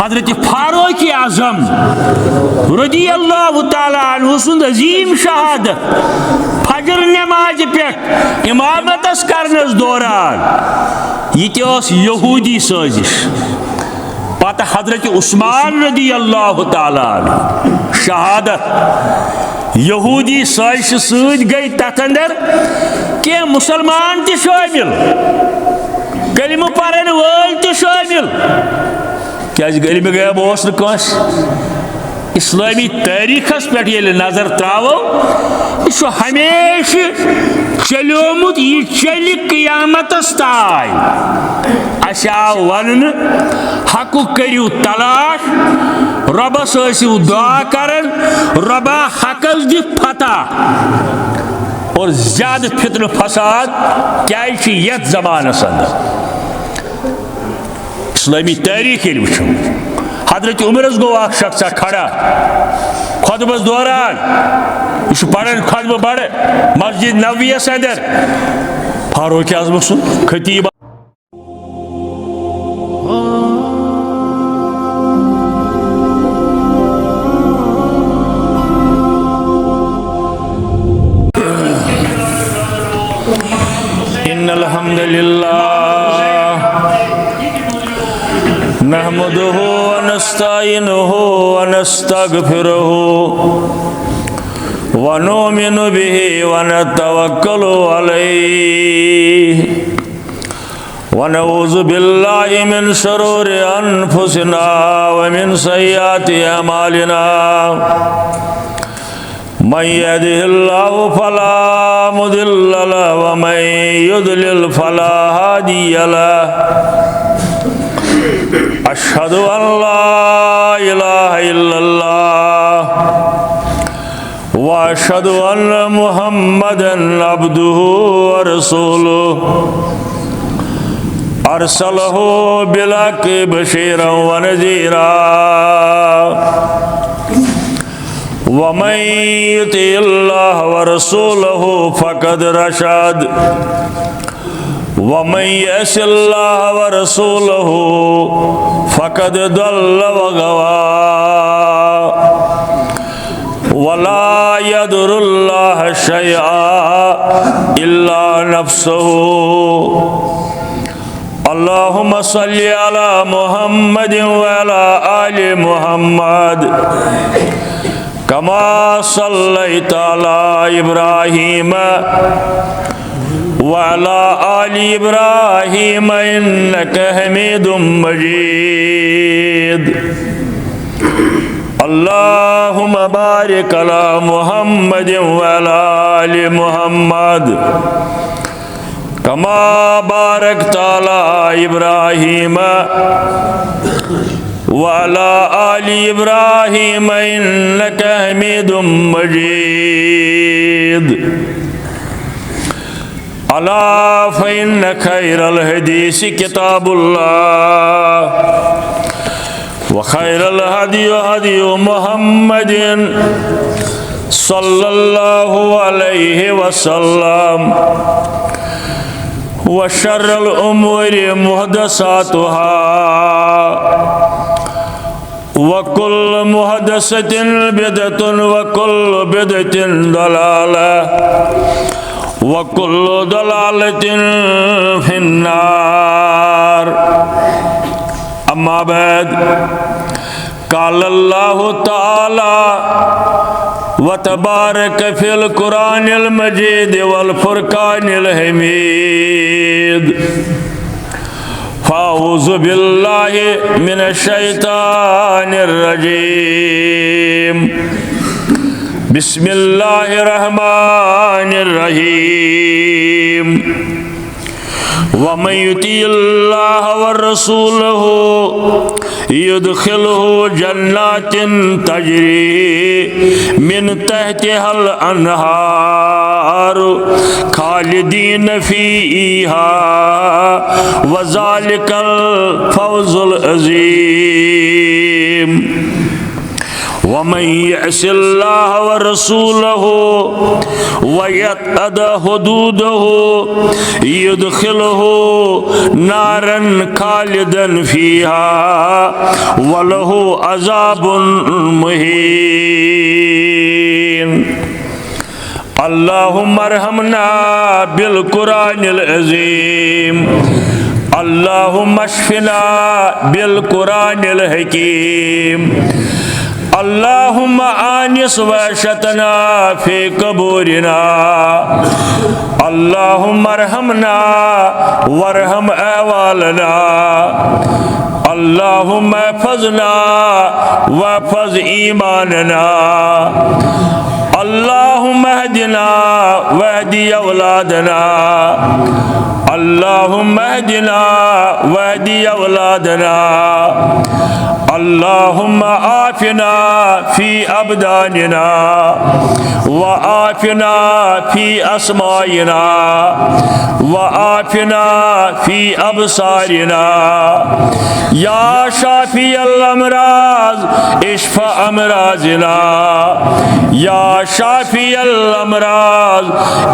हजरत फारूक आजम रदी अल्लाह ताला अन्हु सुंद अजीम शहादत फजर नमाज पे इमामत करनस दौरान यह यहूदी साजिश पता हजरत उस्मान रदी अल्लाह ताला शहादत यहूदी साजिश सद गई तथ अंदर के मुसलमान त शामिल कलिमा परन वल त शामिल क्या कलिमा गया बस नस इस्लामी तारीखस पे नजर त्रो यह हमेशा चलोमुत यह चल क़यामतस ताय अस आव वन हक करियो तलाश रबस दुआ करन रबा हकस दि फतह और ज्यादा फितन फसाद क्या यथ जमानस अंदर इस्लामी तारीख वो हजरत उमरस गो शख्स खड़ा खुतबस दौरान यह पढ़ान खुतब बड़ मस्जिद नबवियस अंदर फारूक आजम सुन खतीब इन्नल हम्दुलिल्लाह नहमदुहु व नस्तईनुहु व नस्तगफिरुहु व नुमिनु बिहि व नतवक्कलु अलैहि व नऊज़ु बिल्लाहि मिन शुरूरि अनफुसिना व मिन सय्यिआति अमालिना मन यहदिहिल्लाहु फला मुदिल्ल लहु व मन युद्लिल फला हादिय लहु अशहदु अल्ला इलाहा इल्लल्लाह व अशहदु अन्न मुहम्मदन अब्दुहु व रसूलुहु अरसलहु बिलहक़्क़ि बशीरन व नज़ीरा व मन युतिइल्लाह व रसूलहु फ़क़द रशद व मन यअसिल्लाह व रसूलहु फ़क़द दल्ल व गवा वला यदुरुल्लाह शयअन इल्ला नफ्सहु अल्लाहुम्मा सल्लि अला मुहम्मदिन व अला आलि मुहम्मद कमा सल्लैता अला इब्राहीम व अला आलि इब्राहीम इन्नका हमीदुम मजीद अल्लाहुम्मा बारिक अला मुहम्मदिन व अला आलि मुहम्मद कमा बारकता अला इब्राहीम व अला आलि इब्राहीम इन्नका हमीदुम मजीद अला फ़इन्न खैरल हदीस किताबुल्लाह व खैरल हदी हदी मुहम्मदिन सल्लल्लाहु अलैहि वसल्लम व शर्रल उमूरि मुहदसातुहा व कुल्लु मुहदसतिन बिदअतुन व कुल्लु बिदअतिन दलालह व कुल्लु दलालतिन फिन्नार अम्मा बाद क़ाल अल्लाहु तआला व तबारक फिल कुरानिल मजीद वल फुरकानिल हमीद फ़अऊज़ु बिल्लाहि मिनश शैतानिर रजीम बिस्मिल्लाहिर रहमानिर रहीम व मन युतिइल्लाह व रसूलहु युदखिलहु जन्नातिन तजरी मिन तहतिहल अन्हार खालिदीन फीहा व ज़ालिकल फ़ौज़ुल अज़ीम वमन यअसिल्लाह व रसूलहु व यतअद्द हुदूदहु युदखिलहु नारन खालिदन फीहा व लहु अज़ाबुन मुहीन। अल्लाहुम्मा अरहमना बिल कुरानिल अज़ीम, अल्लाहुम्मा अश्फिना बिल कुरानिल हकीम, अल्लाहुम्मा आनिस वशतना फी कबूरिना, अल्लाहुम्मा अरहमना वरहम अहवालना, अल्लाहुम्मा अहफ़ज़ना वहफ़ज़ ईमानना, अल्लाहुम्मा अहदिना वहदी औलादना, अल्लाहुम्मा अहदिना वहदी औलादना, अल्लाहुम्मा आफिना फी अबदानिना व आफिना फी अस्माइना व आफिना फी अबसारिना। या शाफी अल-अमराज इश्फा अमराजिना, या शाफी अल-अमराज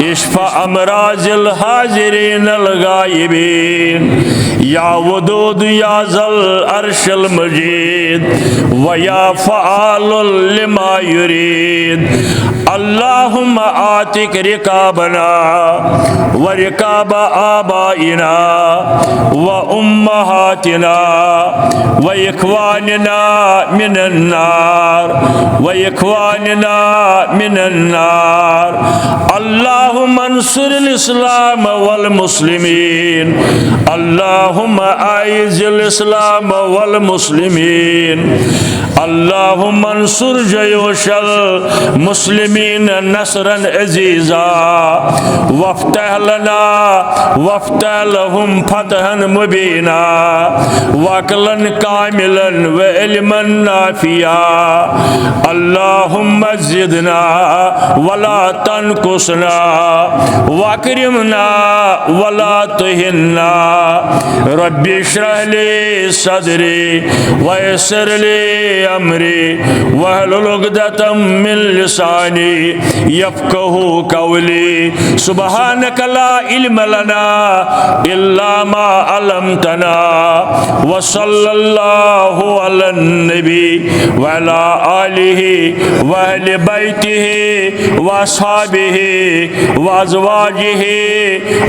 इश्फा अमराजिल हाजिरीन अल-गायबीन, या वदूद या ज़ल अर्शिल मजीद व या फ़आलुल लिमा युरीद। अल्लाहुम्मा आतिक रिकाबना व रिकाब आबाइना व उम्महातिना व इख्वानिना मिनन नार व इख्वानिना मिनन नार। अल्लाहुम्मा अंसुरिल इस्लाम वल मुस्लिमीन, अल्लाहुम्मा आइज़िल इस्लाम वल मुस्लिमीन, अल्लाहुम्मा अंसुर जयूशल मुस्लिमीन नसरन अज़ीज़ा वफ्तह लना वफ्तह लहुम फतहन मुबीना वक़लन कामिलन व इल्मन नाफिया। अल्लाहुम्मा ज़िदना वला तनकुसना वकरिमना वला तुहिन्ना। रब्बि इश्रह ली सदरी वयस्सिर ली अमरी वहलुल उक़दतम मिन लिसानी यफ़क़हू क़ौली। सुब्हानक ला इल्म लना इल्ला मा अल्लमतना व सल्लल्लाहु अला नबी व अला आलिहि व अहलि बैतिहि व अस्हाबिहि व अज़वाजिहि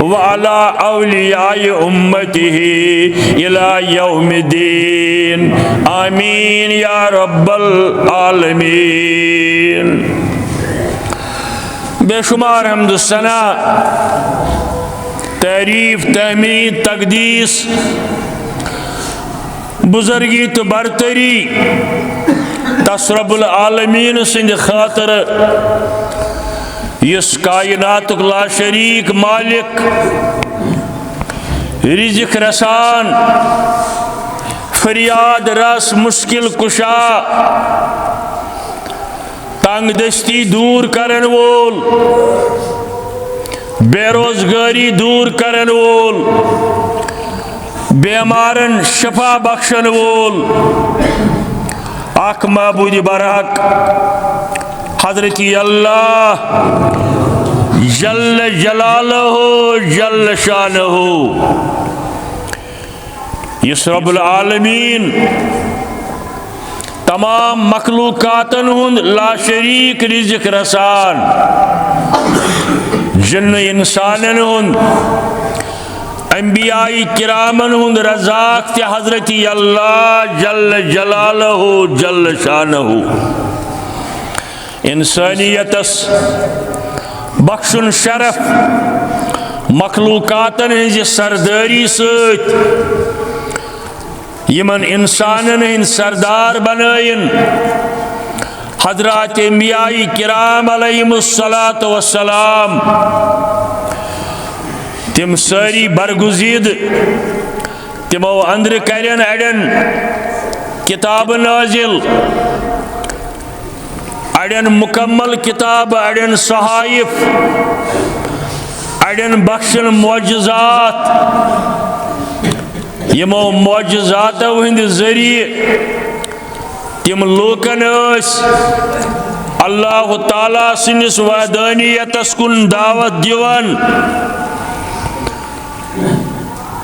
व अला औलियाए उम्मतिहि इला यौमिद्दीन। आमीन या रब्बल आलमीन। बेशुमार हम्द सना, तारीफ, तहमीद, तकदीस, बुजुर्गी तो बरतरी तस रब्बुल आलमीन सिंध खातर यस कायनातुक ला शरीक मालिक, रिज़्क़ रसान, फरियाद रस, मुश्किल कुशा, तंग दस्ती दूर करन वोल, बेरोजगारी दूर करन वोल, बेमारन शफा बख्शन वोल आख माबूद बरहक हज़रत अल्लाह जल्ल जलालहु जल्ल शानहु। यस रब्बुल आलमीन तमाम मखलूकातन हुंद लाशरीक रिज़्क़ रसान, जिन्न इंसानन हुंद, अंबियाई किरामन हुंद रज़ाक ते हज़रत अल्लाह जल्ल जलालहु जल्ल शानहु। इंसानियतस बख्शुन शरफ मखलूकातन हिंज सरदारी सत यमन इंसानन हिंद सरदार बनायन हजरात अंबियाई किराम अलैहिमुस्सलातु वस्सलाम। तिम सारी बरगुजीद तिमो अंदर करन अड़न किताब नाजिल, अड़न मुकम्मल किताब, अड़न सहाइफ, अड़न बख्शन मोजज़ात। यमो मोजज़ातों हंद ज़रिए तिम लूकन अल्लाह ताला सिंदिस वहदानियतस कुन दावत दिवन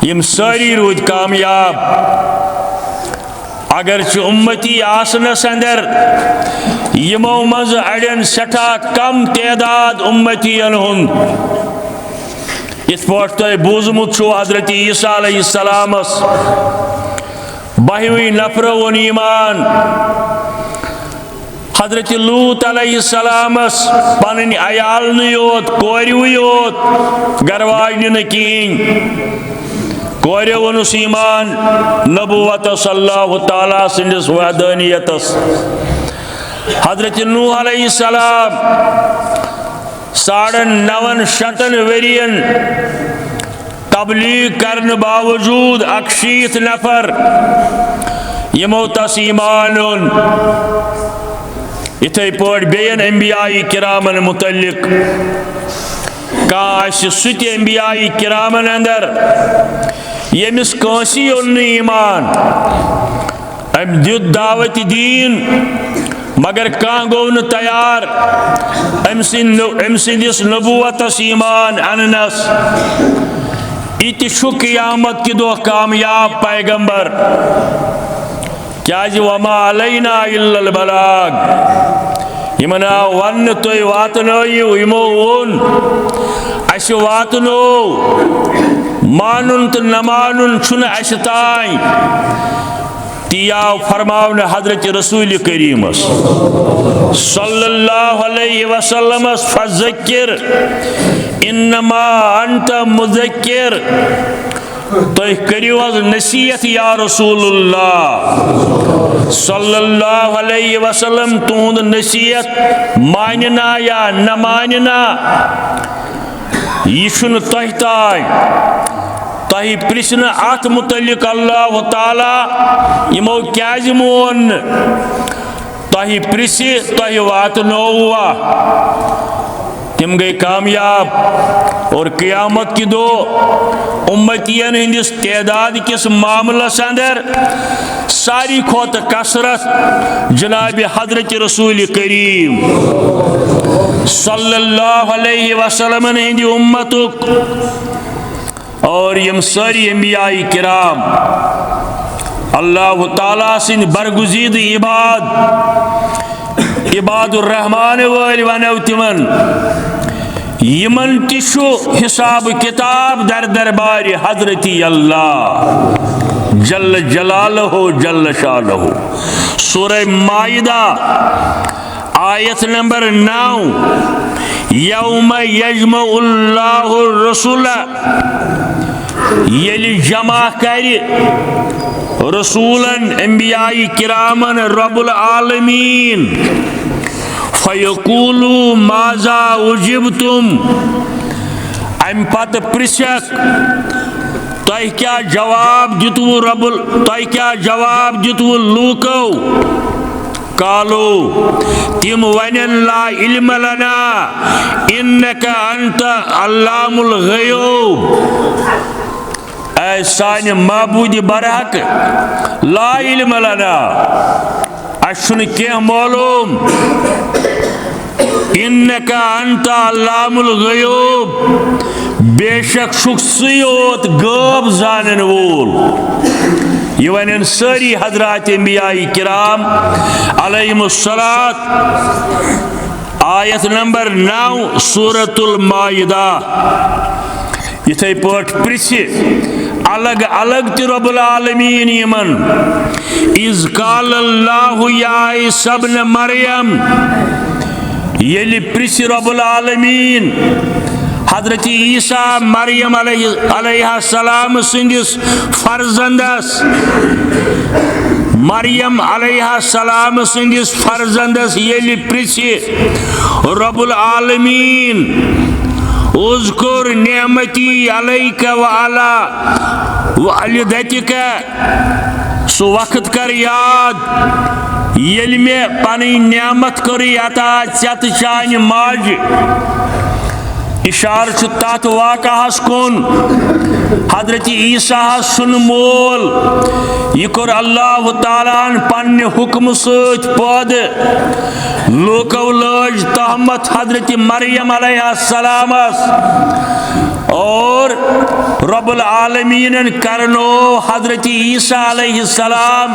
यम सारी रूद कामयाब अगर उम्मती आसनस अंदर यमो मज अड़न सठा कम तादाद उम्मतियन हुंद इत पाठ तुह बूजमुत छो हजरत ईसा अलैहिस्सलामस 12वीं नफर वोन ईमान हजरत लूत अलैहिस्सलामस पन अयाल योत कोरव योत गरवाज न कहीं कोर वनुस ईमान नबुवतस अल्लाह ताला सिंदिस वहदानियतस हजरत नूह अलैहिस्सलाम 9.5 वरियन तबलीग करने बावजूद 61 नफर यमो तस ईमान इथे पड़ बेन अंबियाई किरामन मुतल्लिक कह सुत अंबियाई किरामन अंदर यमिस कंसी ओन ईमान अम दित दावत दीन मगर कह गो न तैयार अम सिंदिस नबुवतस ईमान अननस इत क़यामत कि दो कामयाब पैगंबर क्या वमा अलैना इल्लल बलाग यमन वन तुम वातनयु यमो वोन अस वातनो मानुन तो न मानुन छुन अस ताई तियाव फरमावन हजरत रसूल करीमस सल्लल्लाहु अलैहि वसल्लम फज़क्किर इन्नमा अंत मुज़क्किर तुह करियो नसीहत या रसूलुल्लाह सल्लल्लाहु अलैहि वसल्लम तुंद नसीहत मानना या न मानना यह तुह ताई तह प्रिसन अत मुतलिक अल्लाह ताला यमो क्या मोन तह प्रिस तह वातनोवा तिम गई कामयाब और क़यामत की दो उम्मतियन हिंदिस तादाद किस मामलस अंदर सारी खोत कसरत जनाब हजरत रसूल करीम सल्लल्लाहु अलैहि वसल्लम हिंदी उम्मतुक और यम सारी अंबियाई किराम अल्लाह ताला सिंद बरगुजीद इबादुर रहमान वाल वनव तिमन यमन तिशु हिसाब किताब दर दरबार हजरती अल्लाह जल्ल जलालहु जल्ल शालहु सूरह माइदा आयत नंबर 9 यौम यजमउल्लाहु रसूला यलि जमा कर रसूलन अंबियाई किरामन रब्बुल आलमीन फयकूलु माजा उजिबतुम अम पत प्रिसक तुह क्या जवाब दितवु रब्बुल तुह क्या जवाब दितवु लूको कालो तिम वनन ला इल्म लना इन्नका अंत अल्लामुल गयूब ऐ सान माबूद बरहक ला इल्म लना अशुन क्या मालूम इन्नका अंत अल्लामुल गयूब बेशक शुक्सियोत गब जानन वोल ये वन सारी हजरात अंबियाई किराम अलैहिमुस्सलात आयत नंबर 9 सूरतुल माइदा इथे पट प्रिस अलग अलग ति रब्बुल आलमीन यमन इज़ काल अल्लाहु या ईसा इब्न मरियम यलि प्रिस रब्बुल आलमीन हजरत ईसा मरियम अलैहिस्सलाम सिंदिस फर्जंदस मरियम अलैहिस्सलाम सिंदिस फर्जंदस यलि प्रिसि रब्बुल आलमीन उज़कुर नेमती अलैका व अला वालिदतिका सो वक्त कर याद यलि में पनी नेमत करी अता चत चान माज इशार तथ वाक़हस कुन हजरत ईसा सुन मोल यह कोर अल्लाह तालान पन्ने हुक्म सत पद लोको लज तहमत हजरत मरियम अलैहिस्सलामस और रब्बुल आलमीन करनो हजरत ईसा अलैहिस्सलाम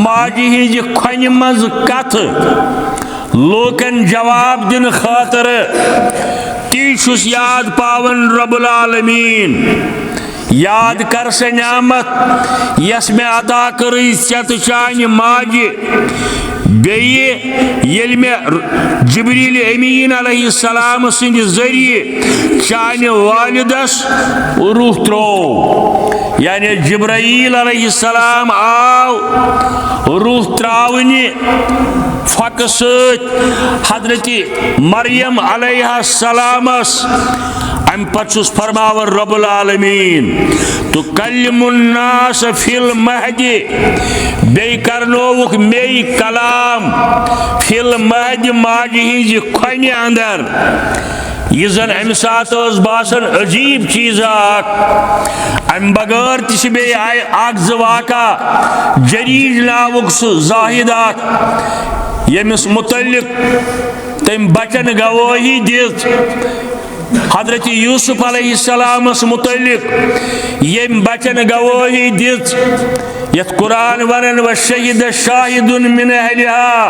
माजी हिज खन मज कथ लोकन जवाब दिन खातर तीस याद पावन रब्बुल आलमीन याद कर से नियामत यस में अता कर चान माजि बेल में जिब्रील अमीन अलैहिस्सलाम सिंद जरिए चान वालिदस रूह त्रो यानी जिब्राईल अलैहिस्सलाम आव रूह त्रावनि फक हजरत मरियम अलैहिस्सलामस अम पचुस फरमावर रब्बुल आलमीन तो कल्लिमुन्नास फिल महदी बे करनोवुक मेई कलाम फिल महदी माजी हिज खनि अंदर यह जन अम सात बासन अजीब चीज अम बगैर तह बे वाका जरीज नावुक जाहिद यमिस मुतल्लिक तम बचन गवाही दित हजरत यूसुफ अलैहिस्सलामस मुतल्लिक यम बचन गवाही दित यत कुरान वरन व शहीद शाहिदुन मिन अहलिहा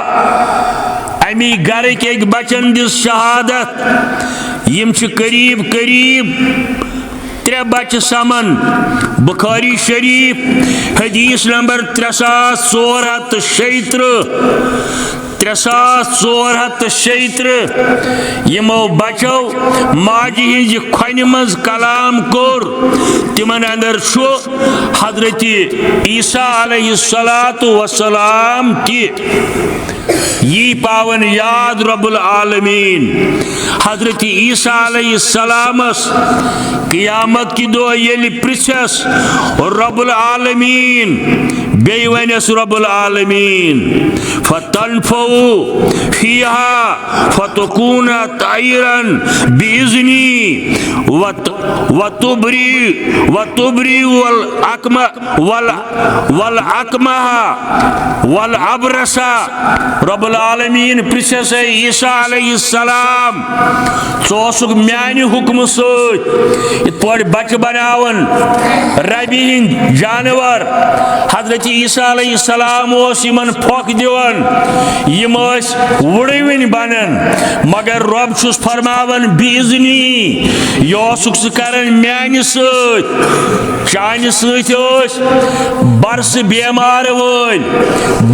अमी घर के एक बचन दिस शहादत यम करीब करीब 3 बच समन बुखारी शरीफ हदीस नंबर 3436 यमो बचो माजी हिज खन मज कलाम कोर तिमन अंदर हजरत ईसा अलैहिस्सलातु वस्सलाम ति यी पावन याद रब्बुल आलमीन हजरत ईसा अलैहिस्सलामस क़यामत की दो ये पृछस रब्बुल आलमीन बे वनस रब्बुल आलमीन फतनफू फीहा फतकून तैरन बिइज़्नी वतुबरी वल अकमहा वल अबरसा रब्बुल आलमीन पृछस ईसा अलैहिस्सलाम चोसुक म्यानि हुक्म सत इत बच बनावन रबी हिंद जानवर हजरत ईसा अलैहिस्सलाम यमन फोक दिवन यम वुड़विन बनन मगर रब छुस फरमावन बिइज़्नी योसुक करन म्यानि सत चानि सत बरस बेमार वल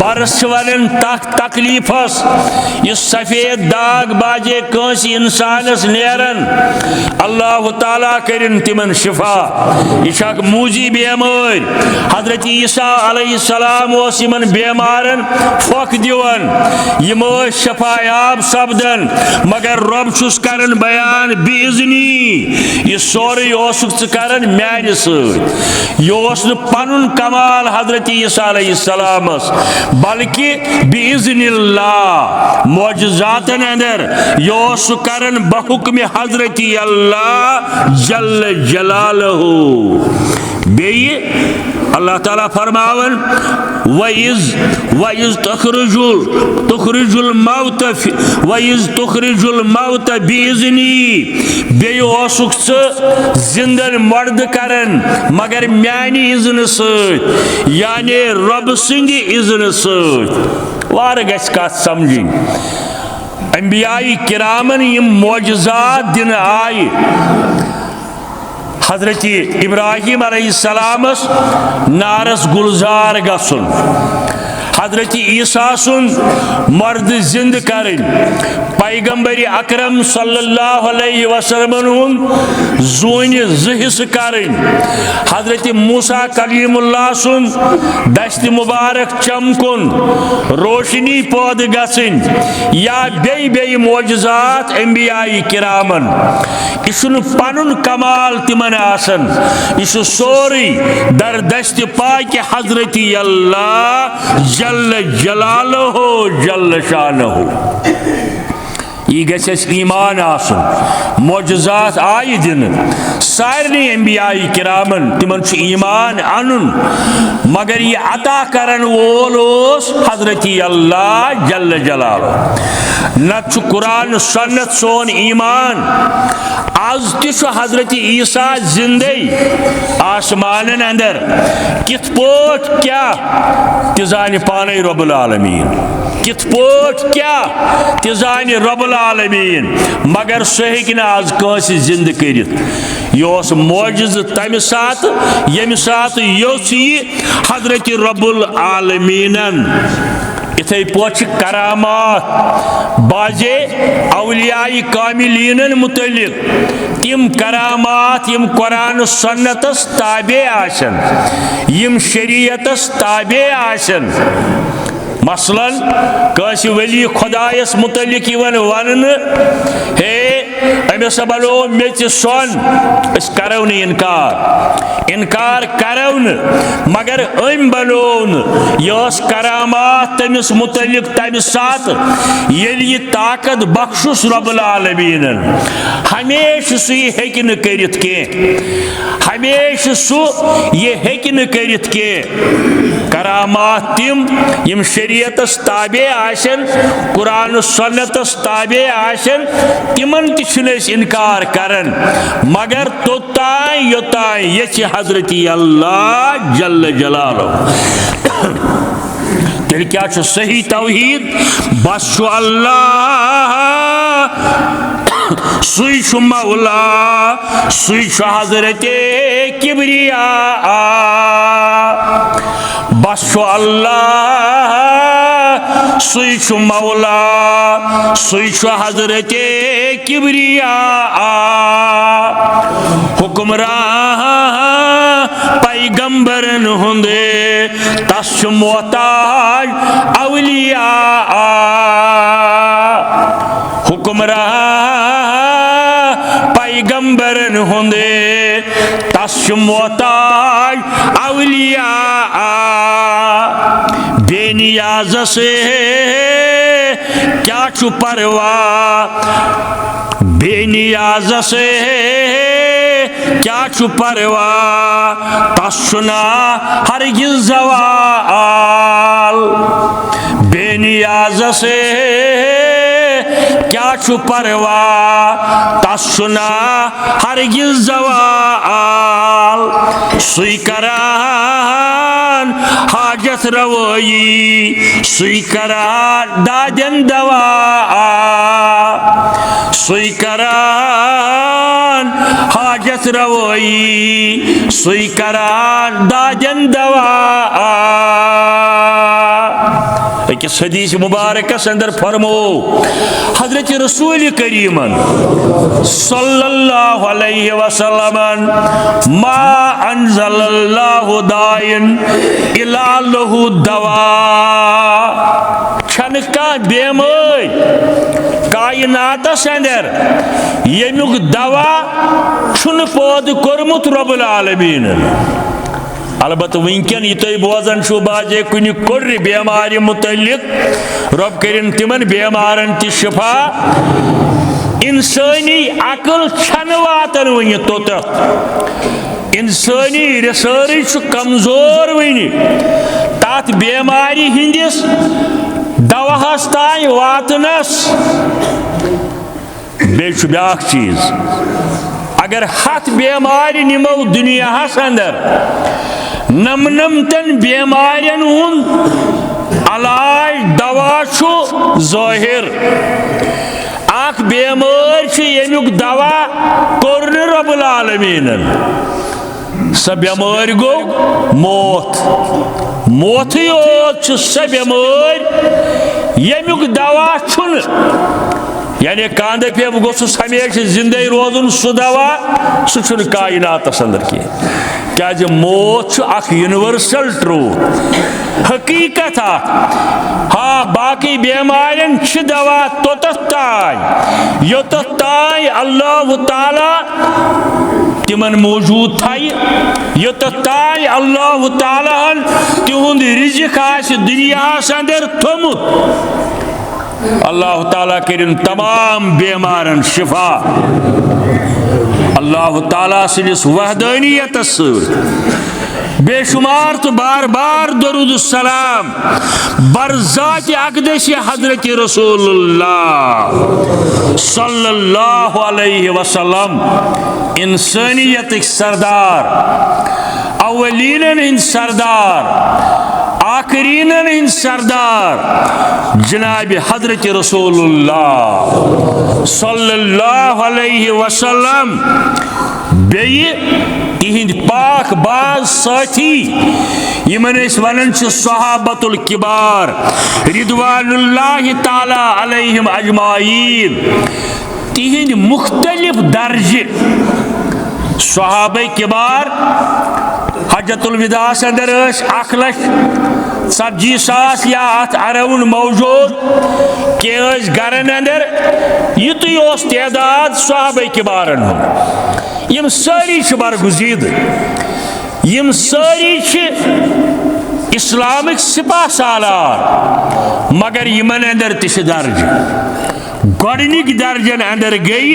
बरस वनन तकलीफस यह सफेद दाग बाजे कंस इंसानस नेरन अल्लाह ताला करिन तिमन शिफा यह मूजी बेमार हजरत ईसा अलैहिस्सलाम यमन बेमारन फोक दिवन यम शफायाब सपदन मगर रब छुस करन बयान बिइज़्नी यह सोरे करन म्यानि सत यह पनुन कमाल हजरत ईसा अलैहिस्सलामस बल्कि बिइज़्निल्लाह मौजज़ातन अंदर यह करन बहुक्म हजरत अल्लाह जल्ल जलालहू बेये अल्लाह ताला फरमावन वइज़ तुखरिजुल मौत बिइज़्नी बे ओसुक जिंदन मर्द करन मगर म्यानि इज़्न सत यानी रब सिंद इज़्न सत वार गछ कथ समझिन अंबियाई किरामन यम मौजज़ात दिन आय हजरत इब्राहिम अलैहिस्सलामस नारस गुलजार गसुन हजरत ईसा सुन मर्द जिंद करें पैगंबर अकरम सल्लल्लाहु अलैहि वसल्लम जून हिस्स करें हजरत मूसा कलीमुल्लाह सुन दस्त मुबारक चमकुन रोशनी पौध गसिन या बे मौजज़ात अंबियाई किरामन यह पनुन कमाल तिमन आसन यह सोरी दर दस्त पाक हजरत अल्लाह जल्ल जलालहु जल्ल शानहु यह गस ईमान आसन मोजज़ात आय दिन सारे अंबियाई किरामन तिमन ईमान अनुन मगर यह अता करन वोल हजरत अल्लाह जल्ल जलालो नत कुरान सुन्नत सोन ईमान आज तु हजरत ईसा जिंदे आसमान अंदर कित पोट क्या तिजान पाने रब्बुल आलमीन कित पोट क्या तिजान रब्बुल आलमीन मगर सह आज कंस जिंद कर यह मोजिज़ तम सात यम सात योच हजरत रब्बुल आलमीनन इथे पोच करामात बाजे औलियाई कामिलीनन मुतल्लिक तिम करामात यम कुरान सुन्नतस ताबे आसन यम शरीयतस ताबे आसन मसलन कस वली खुदायस मुतल्लिक वन हे अमिस बनो मे सोन करो इनकार करो मगर अम बनो यह करामात तमिस मुतल्लिक तम सात ये ताकत बख्शुस रब्बुल आलमीन हमेशा सह हेक न करित कह हमेशा सह ये हेक न करित कह करामात तिम यम शरीयतस ताबे आसन कुरान सुन्नतस ताबे आसन तिमन इनकार करन मगर तोताय योताय ये हजरत अल्लाह जल्ल जलालो तेल क्या सही तौहीद बस अल्लाह सुई मौला सुई हजरत किबरिया बस अल्लाह सुई मौला सुई हजरत किबरिया हुक्मरान पैगंबरन हुंदे तस मोहताज औलिया हुक्मरान पैगंबरन हुंदे तस मोहताज औलिया बेनियाज से क्या छु परवाह बेनियाज से क्या छु परवाह तसुना हरगिज़ ज़वाल बेनियाज से क्या छु परवाह तसुना हरगिज़ ज़वाल सुई करान हाजत रवोई सुई करान दादन दवा सुई करान हाजत रवोई सुई करान दादन दवा इस हदीस मुबारकस अंदर फरमो हजरत रसूल करीमन सल्लल्लाहु अलैहि वसल्लम मा अंज़लल्लाहु दाइन इला लहु दवा छन का बेमारी कायनातस अंदर यमुक दवा छुन पौध कोरमुत रब्बुल आलमीन अलबत्त वनकन यह तुम बोजान बाजे कुन कोर्र बेमार मुतल्लिक रब करिन तिमन बेमारन ति शिफा इंसानी अकल छन वातन वन तोत इंसानी रिसर्च कमजोर वन तथ बेमारी हिंदिस दवाहस तान वातनस बेच ब्या चीज अगर हथ बेमारी निमो दुनिया अंदर नमनमतन बेमारियन हुन अलाज दवा ज़ाहिर अख बेमार यमुक दवा कोर रब्बुल आलमीनन स बेमार गो मौत मौत योत स बेमार यमुक दवा छुन यानी कांद पे गोस हमेशा जिंदे रोजन सह दवा सह कायनातस अंदर कह क्या मौत अख यूनिवर्सल ट्रूथ हकीकत हाँ बाकी बेमारियन दवा तोत तान योत तान अल्लाह ताला तिमन मौजूद थाई योत तान अल्लाह ताला तिहुंद रिज़्क़ आसि दुनिया अंदर थोमुत अल्लाह ताला करिन तमाम बेमारन शिफा। अल्लाह ताला सिस वहदानियत बेशुमार तो बार बार दरूद सलाम बरज़ात अक़दस हज़रत रसूलुल्लाह सल्लल्लाहु अलैहि वसल्लम इंसानियत सरदार, अवलीन हिंद सरदार, आखरीन हिंद सरदार जनाब हज़रत रसूलुल्लाह सल्लल्लाहु अलैहि वसल्लम बेय इहिंद पाक बाज साथी यमन वनान सहाबतुल किबार रिदवानुल्लाहि ताला अलैहिम अजमाइन तिहिंद मुख्तलिफ दर्जे सहाबे किबार हज्जतुल विदा अंदर 1,40,000 या अत अराउंड मौजूद के गरन अंदर युतुय तादाद सहाबे किबारन यम सारी बरगुजीद, यम सारी इस्लामिक सिपा सालार, मगर यमन अंदर तिश दर्ज गॉडनिक दर्जन अंदर गई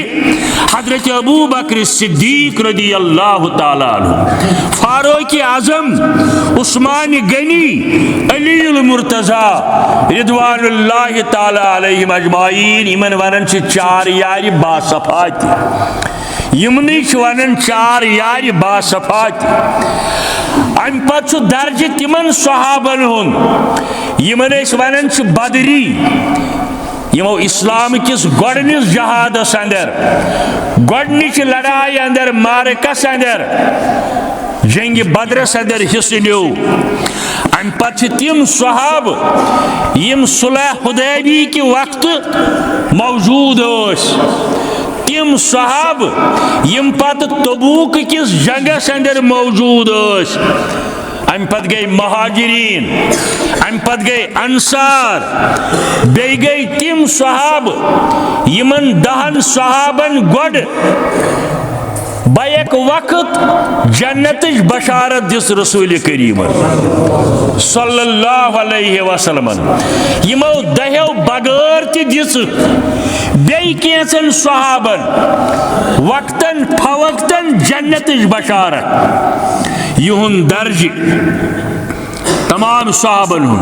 हजरत अबू बकर सिद्दीक रदी अल्लाह ताला अन्हु, फारूक आजम, उस्मान गनी, अली मुर्तजा रिदवानुल्लाह ताला अलैहिम अजमाइन यमन वनन 4 यार बासफात, यमन वनन 4 यार बासफात। अम पत् दर्ज तिमन सहाबन हुन यमन वनन बदरी, यमो इस्लाम किस गोडनिस जहादस अंदर गोडनिच लड़ाई अंदर मारकस अंदर जंग बदरस अंदर हिस्से न्यू। अम पत् तिम सहाब यम सुलह हुदैबी के वक्त मौजूद तिम सहाब यम पत् तबूक किस जंगस अंदर मौजूद। अम पत गई महाजिरीन, अम पत गई अंसार, बे गई तिम सहाब यमन 10 सहाबन गोड बैक वक्त जन्नत बशारत दिस रसूल करीम सल्लल्लाहु अलैहि वसल्लम यमो 10 बगैर ति दिस बे कैसन सहाबन वक्तन फवक्तन जन्नत बशारत युन दर्ज तमाम सहाबन हुन।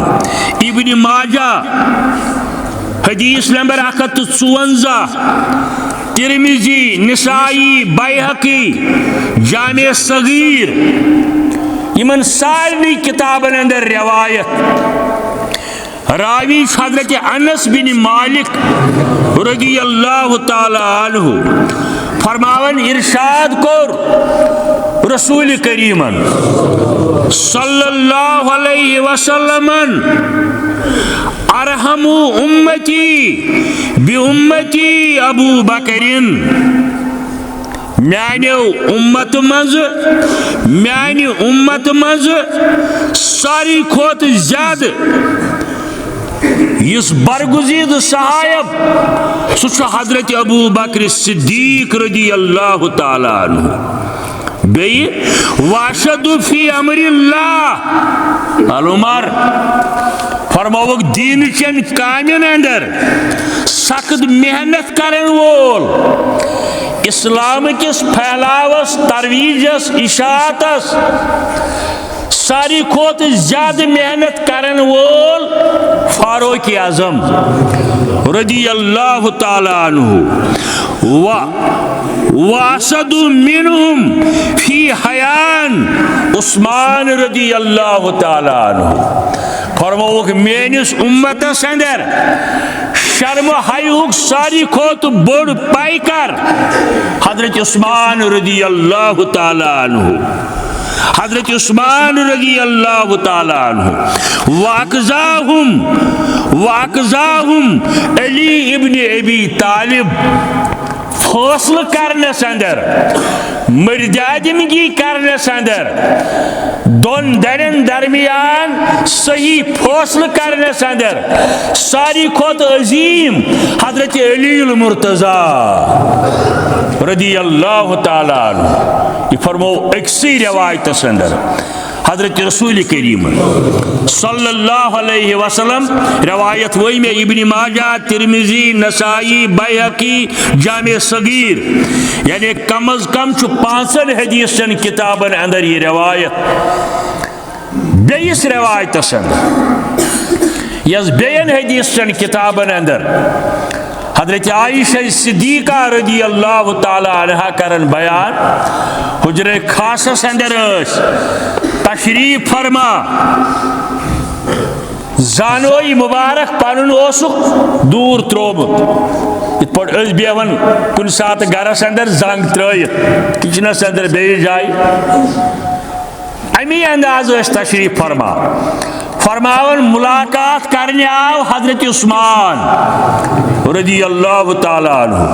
इब्न माजा हदीस नंबर 154, तिरमिजी, निसाई, बैहकी, जामे सगीर यमन सारी किताबन अंदर रिवायत रावी हजरत अनस बिन मालिक रज़ी अल्लाह ताला अन्हु फरमावन इरशाद कोर रसूल करीमन सल्लल्लाहु अलैहि वसल्लम अरहमु उम्मती बि उम्मती अबू बकरिन म्याने उम्मत मज सारी खोत ज्याद इस बरगुजीद सहायब सह हजरत अबू बकर सिद्दीक रज़ी अल्लाह ताला अन्हु। बे वाशदु फी अमरिल्लाह अलुमर फरमावक दीन चन कामन अंदर सख्त मेहनत करन वोल, इस्लाम किस फैलावस तरवीजस इशातस सारी खोत ज्यादा मेहनत करन वोल फारूक आजम रज़ी अल्लाह ताला अन्हु वासदु मिनहुम फी हयान उस्मान रज़ी अल्लाह ताला अन्हु फरमावक मेनिस उम्मतस अंदर शर्म हयुक सारी खोत बोड़ पाइकर हजरत उस्मान रज़ी अल्लाह ताला अन्हु, हजरत उस्मान रज़ी अल्लाह ताला अन्हु वाकज़ाहुम अली इब्न अबी तालिब फैसला करनस अंदर मर्दादगी करनस अंदर दोन दरन दरमियान सही फैसला करनस अंदर सारी खोत अजीम हजरत अली मुर्तजा रज़ी अल्लाह ताला अन्हु फरमो अक्सी रिवायत अंदर हजरत रसूल करीम सल्लल्लाहु अलैहि वसल्लम रवायत वही में इब्न माजा, तिरमिजी, नसाई, बैहकी, जामे सगीर यानी कम अज कम 5 हदीसन किताबन अंदर ये रवायत बेस रवायत यस बेन हदीसन किताबन अंदर हजरत आयशा सिद्दीका रजी अल्लाह ताला अन्हा करन बयान हुजरे खासस अंदर तशरीफ फरमा जानोई मुबारक पनुन ओसुक दूर त्रोमुत इत पट बेवन कुन सात गरस अंदर जंग त्रयित किचनस अंदर बे जाय अमी अंदाज तशरीफ फरमा फरमावन मुलाकात करने आओ हजरत उस्मान रजी अल्लाह ताला अन्हु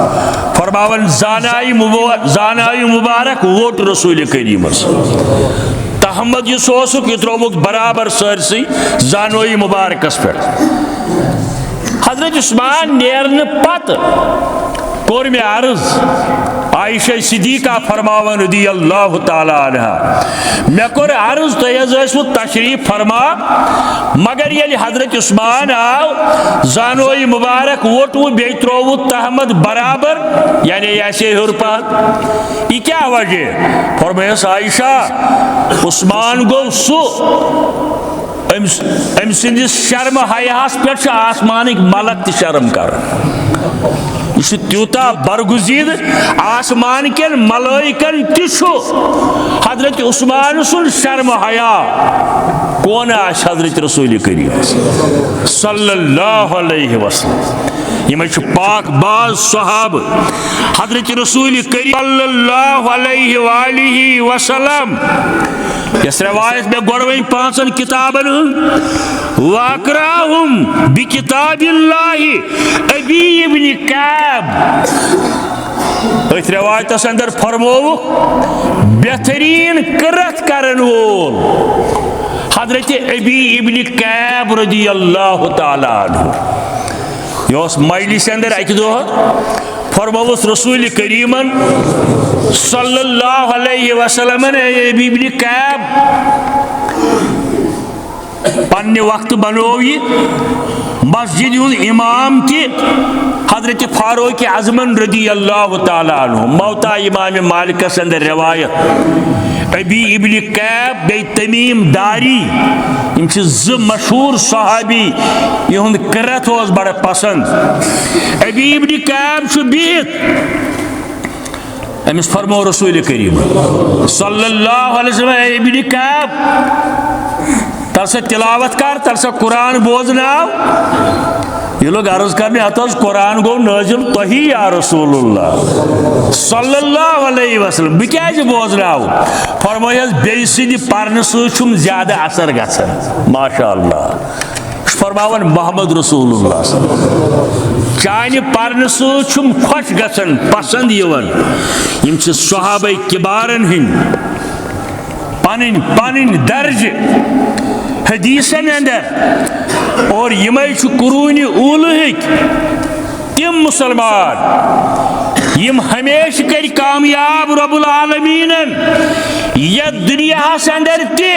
फरमावन जानाई मुबारक वोट रसूल करीम तहमद युसुक यह त्रोमुत बराबर सरसी जानोई मुबारकस पे हजरत उस्मान नेरन पत कोर में अर्ज आयशा सिद्दीका फरमावन रदी अल्लाह ताला अन्हा मे कोर अर्ज तुम तशरीफ फरमा मगर ये हजरत उस्मान आव जानोई मुबारक वोटू बे त्रोवु तहमद बराबर यानी ऐसे हुर पात यह क्या वजह फरमायस आयशा उस्मान गो सु अम सिंदिस शर्म हयास पे आसमानिक मलक त शर्म कर त्यूता बरगुजीद आसमान के मलाइकन तिशु हजरत उस्मान सुन शर्म हया कौन आश हजरत रसूल करीम सल्लल्लाहु अलैहि वसल्लम यम पाक बाज सहाब हजरत रसूल करीम सल्लल्लाहु अलैहि वसल्लम इस रवायत में गोरवे 5 किताबन वाकराहुम बि किताबिल्लाहि अबी इब्न कैब इस रवायत अंदर फरमो बेहतरीन करत करन वोल हजरत अबी इब्न कैब रजी अल्लाह ताला अन्हु यह मजलिस अंदर अक दह फरमावस रसूल करीमन सल्लल्लाहु अलैहि वसल्लम अबी इब्न कैब पन्ने वक्त बनो मस्जिद इमाम ति हजरत फारूक आजमन रदी अल्लाह ताला अन्हु मौता इमाम मालिक अंदर रवायत अबी इब्न कैब बे तमीम दारी इन मशहूर सहाबी इहुंद करत ओस बड़ पसंद अबी इब्न कैब बिहित अमिस फरमो रसूल करीम सल्लल्लाहु अलैहि वसल्लम इब्न कैब तरस तिलावत कर तरस कुरान बोजनाव ये लोग अर्ज करने हतज कुरान गो नाजिल तही या रसूलुल्लाह सल्लल्लाहु अलैहि वसल्लम बह क्या बोजनाव फरमायस बे सिंद पर्न सुम ज्यादा असर गसन माशाअल्लाह फरमावन मोहम्मद रसूलुल्लाह चान पर्न सुम खुश गसन पसंद यवन यम सहाबा किबारन हिंद पन पन दर्ज हदीसन अंदर और यमय कुरून ऊलहिक तिम मुसलमान यम हमेश कर कामयाब रब्बुल आलमीनन यह दुनिया अंदर ति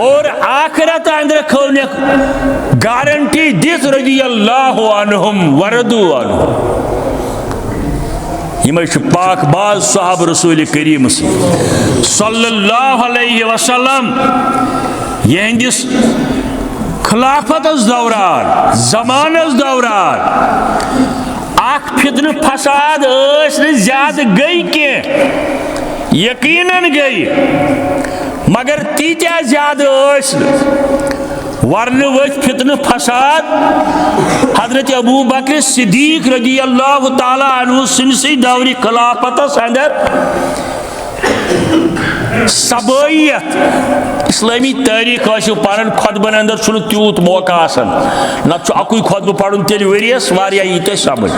और आखिरत अंदर खोने गारंटी दिस रजी अल्लाह अन्हुम वरदू अन्हु यम पाक बाज साहब रसूल करीम सल्लल्लाहु अलैहि वसल्लम यहंदिस खिलाफत दौरान जमानस दौरान अख फितन फसाद ज्यादा गई के यकीनन गई मगर तीत्या ज्यादा वरन वथ फितन फसाद हजरत अबू बकर सिद्दीक रजी अल्लाह ताला अन्हु सिंसी दौरी खिलाफत अंदर सबैयत इस्लामी तारीख पढ़न खुतबन अंदर तूत मौका नत अकुई खुतब पढ़न तेल वरियस यी तुम समझ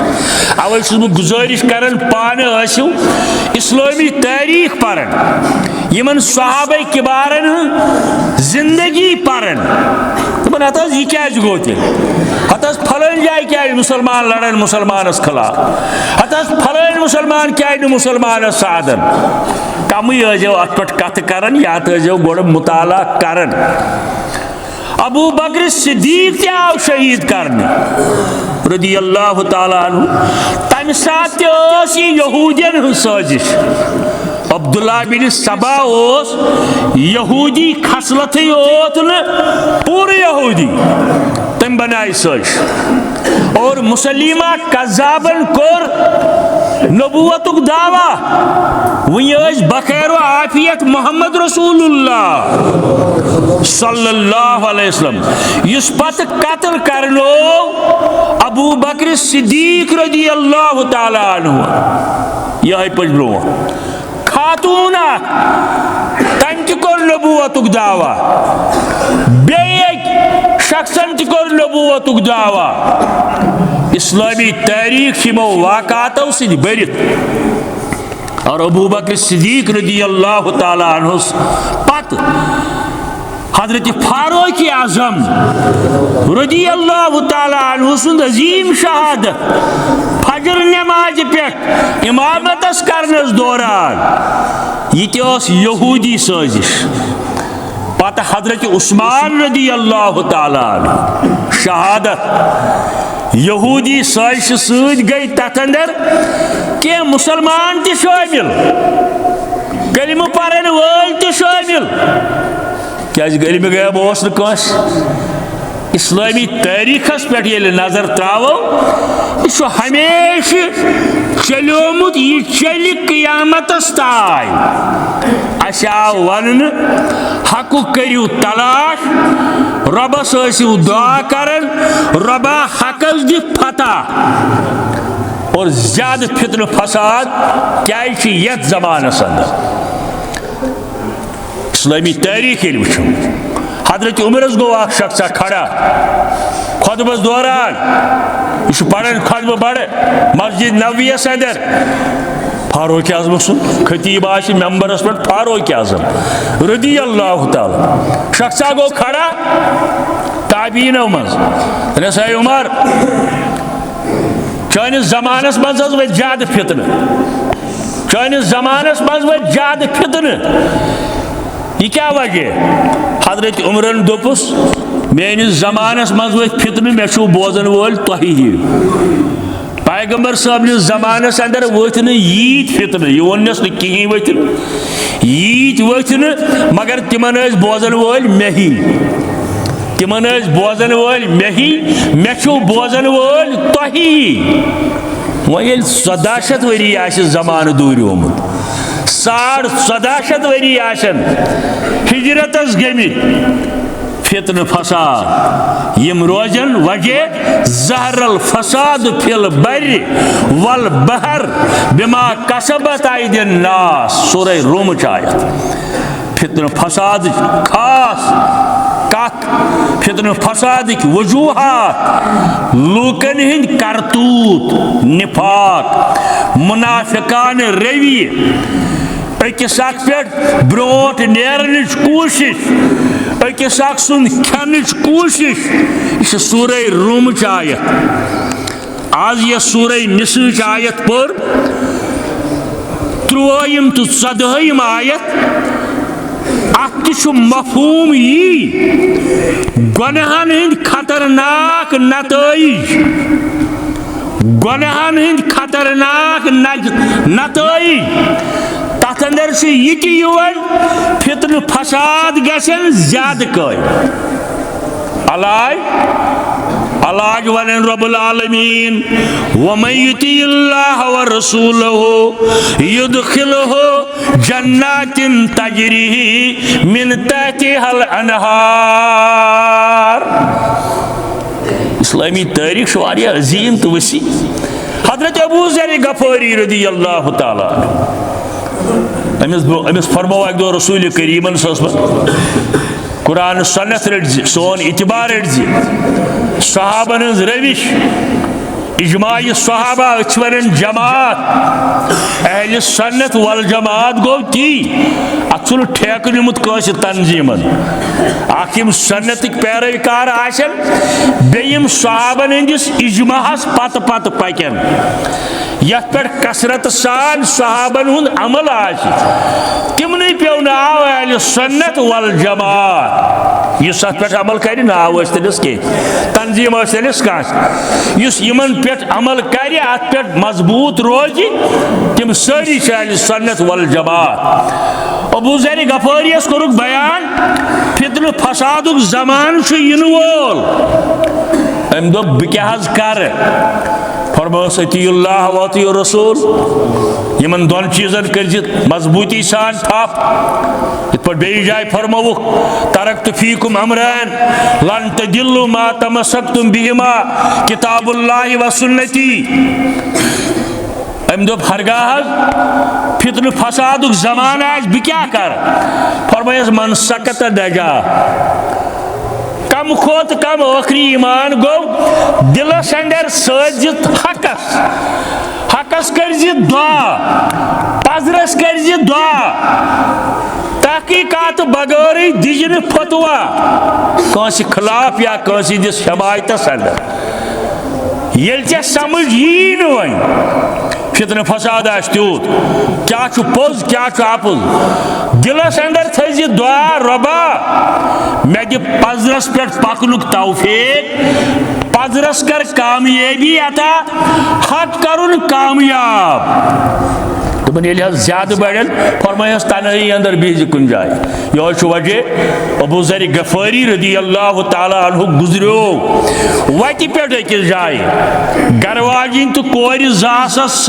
अवे बह गुजारिश करान पाने इस्लामी तारीख पढ़न यमन सहाबा किबारन जिंदगी पढ़न दोपन हत यह क्या गो हत फलन जाए क्या मुसलमान लड़न मुसलमानस खिलाफ हत फलन मुसलमान क्या मुसलमान साधन कम यजो अत पे कत कर या तो गोड़ मुताला कर अबू बकर सिद्दीक आव शहीद करने रदी अल्लाह तआला अन्हु तम सात यहूदियन हूं साजिश अब्दुल्ला बिन सबा यहूदी खसलत योत न पूरे यहूदी तम बनाई साजिश और मुसलिमा कज़ाबन कोर नबुवतुक दावा वह बखैर आफियत मोहम्मद रसूलुल्लाह सल्लल्लाहु अलैहि वसल्लम युस पत कत्ल करनो अबू बकर सिद्दीक रज़ी अल्लाह तआला अन्हु यह पज ब्रो खातूना तम कोर नबुवतुक दावा बेक शख्सन कोर नबुवतुक दावा इस्लामी तारीख यमो वाक़ातों से भरित और अबू बकर सिद्दीक रज़ी अल्लाह तआला अन्हु पत हजरत फारूक आज़म रज़ी अल्लाह तआला अन्हु सुंद अजीम शहादत फजर नमाज पे इमामतस करनस दौरान यह यहूदी साजिश पत हजरत उस्मान रज़ी अल्लाह तआला अन्हु शहादत यहूदी साजिश सद गई तथ अंदर के मुसलमान त शामिल कलिम परन वल त शामिल क्या कलिम गया बस नस इस्लामी तारीखस पे नजर त्रावो यह हमेशा चलोमुत यह चल क़यामतस ताय अस आव वन हकु करियो तलाश रबस ٲسِو दुआ करन रबा हकस दि फतह और ज्यादा फितन फसाद क्या यथ जमानस अंदर इस्लामी तारीख वो हजरत उमरस गो शख्सा खड़ा खुतबस दौरान यह पढ़न खुतब बड़े मस्जिद नबवियस अंदर फारूक आज़म सुन खतीब आश मेंबरस पे फारूक आज़म रज़ी अल्लाह तआला शख्सा गो खड़ा ताबीनो मज सा उमर चानिस जमानस मज वो ज्यादा फितन चानिस जमानस मज वो ज्यादा फितन यह क्या वजह हजरत उमरन दोपुस मेनिस जमानस मज वो फितन मे बोजन वोल तुही पैगंबर साहब जमानस अंदर वोथ यीत फितन यह वोनस कहीं वोथ यीत वोथ मगर तिमन बोजन वोल मे ही तिमन बोजन वोल मे ही मे बोजन वोल तुही वह 1400 वरी जमान दूरियोमुत 1450 वरी हिजरतस गमित फितन फसाद यम रोजन वजह जहरल फसाद फिल बर्र वल बहर बिमा कसबत आइदिन नास सूरह रूम आयत फितन फसाद खास कत फितन फसाद वजूहात लूकन हिंद करतूत निफाक मुनाफिकान रवि अकिस अख पे ब्रोट नेरन कोशिश अकिस अख सुन खेन कोशिश यह सूरह रूम आयत आज यह सूरह निसा आयत पर 3 तो 14 आयत अत मफहूम यी गुनाहन हिंद खतरनाक नतईज गुनाहन हिंद खतरनाक नतईज तथ अंदर से यह फितन फसाद गसन ज्यादा अलाज वन रब्बुल आलमीन वमन युतिल्लाह व रसूलहु युदखिलहु जन्नातिन तजरी मिन तहतिहल अनहार। इस्लामी तारीख वारिया अजीम तो वसी। हजरत अबू ज़र गफारी रज़ी अल्लाह तआला अमिस फरमाओ एक दो रसूल करीमन कुरान सन्नत रटि सोन इतबार रटि सहाबन रविश इजमाई सहाबा वन जमात अहल सन्नत वल जमात गो ती अचुल ठेक निमुत कस तंजीमन आखिम सन्नत पैरवकार आसन बेयम सहाबन हंदिस इजमाहस पत पत पकन यथ पे कसरत सान सहाबन हुंद अमल आशि तिमन पेव नाव अहल सन्नत वल जमात इस अत पे अमल कर नाव तमिस कह तंजीम तमिस कह इस यमन पे अमल कर अत पे मजबूत रोज तिम सारी अहल सन्नत वल जमात अबू ज़र गफारियस कोरुक बयान फितन फसादुक जमान इन वोल अम दो बह क्या कर फरमास अतीउल्लाह व अतीउ रसूल यमन दोन चीजन कर मजबूती सान थप इत पर बेई जाय फरमावुक तरक्तु फीकुम अमरान लन तदिल्लु मा तमस्सक्तुम बिहिमा किताबुल्लाहि व सुन्नती अम दोप हरगाह फितन फसादुक जमान आज बह क्या कर फरमायस मन सकत दजा कम खोत कम ٲखरी ईमान गो दिलस अंदर सजित हकस हकस कर दुआ पजरस कर दुआ तहकीकात बगैर दिजन फतवा कंस खिलाफ या कंस दिस शमायतस अंदर ये ऐ समझ यी न वन फितन फसाद त्यूत क्या पोज क्या अपुज दिलस अंदर थी दुआ रबा मे दि पजरस पे पकनुक तौफीक पजरस कर कामयाबी अता हक करुन कामयाब दोपन ये ज्यादा बढ़न फरमायस तनही अंदर बिज कुन जाए यह वजह अबू ज़र गफारी रदी अल्लाह ताला अन्हु गुजरो वत पे अकिस जाए गरवाजिन तो कोर जासस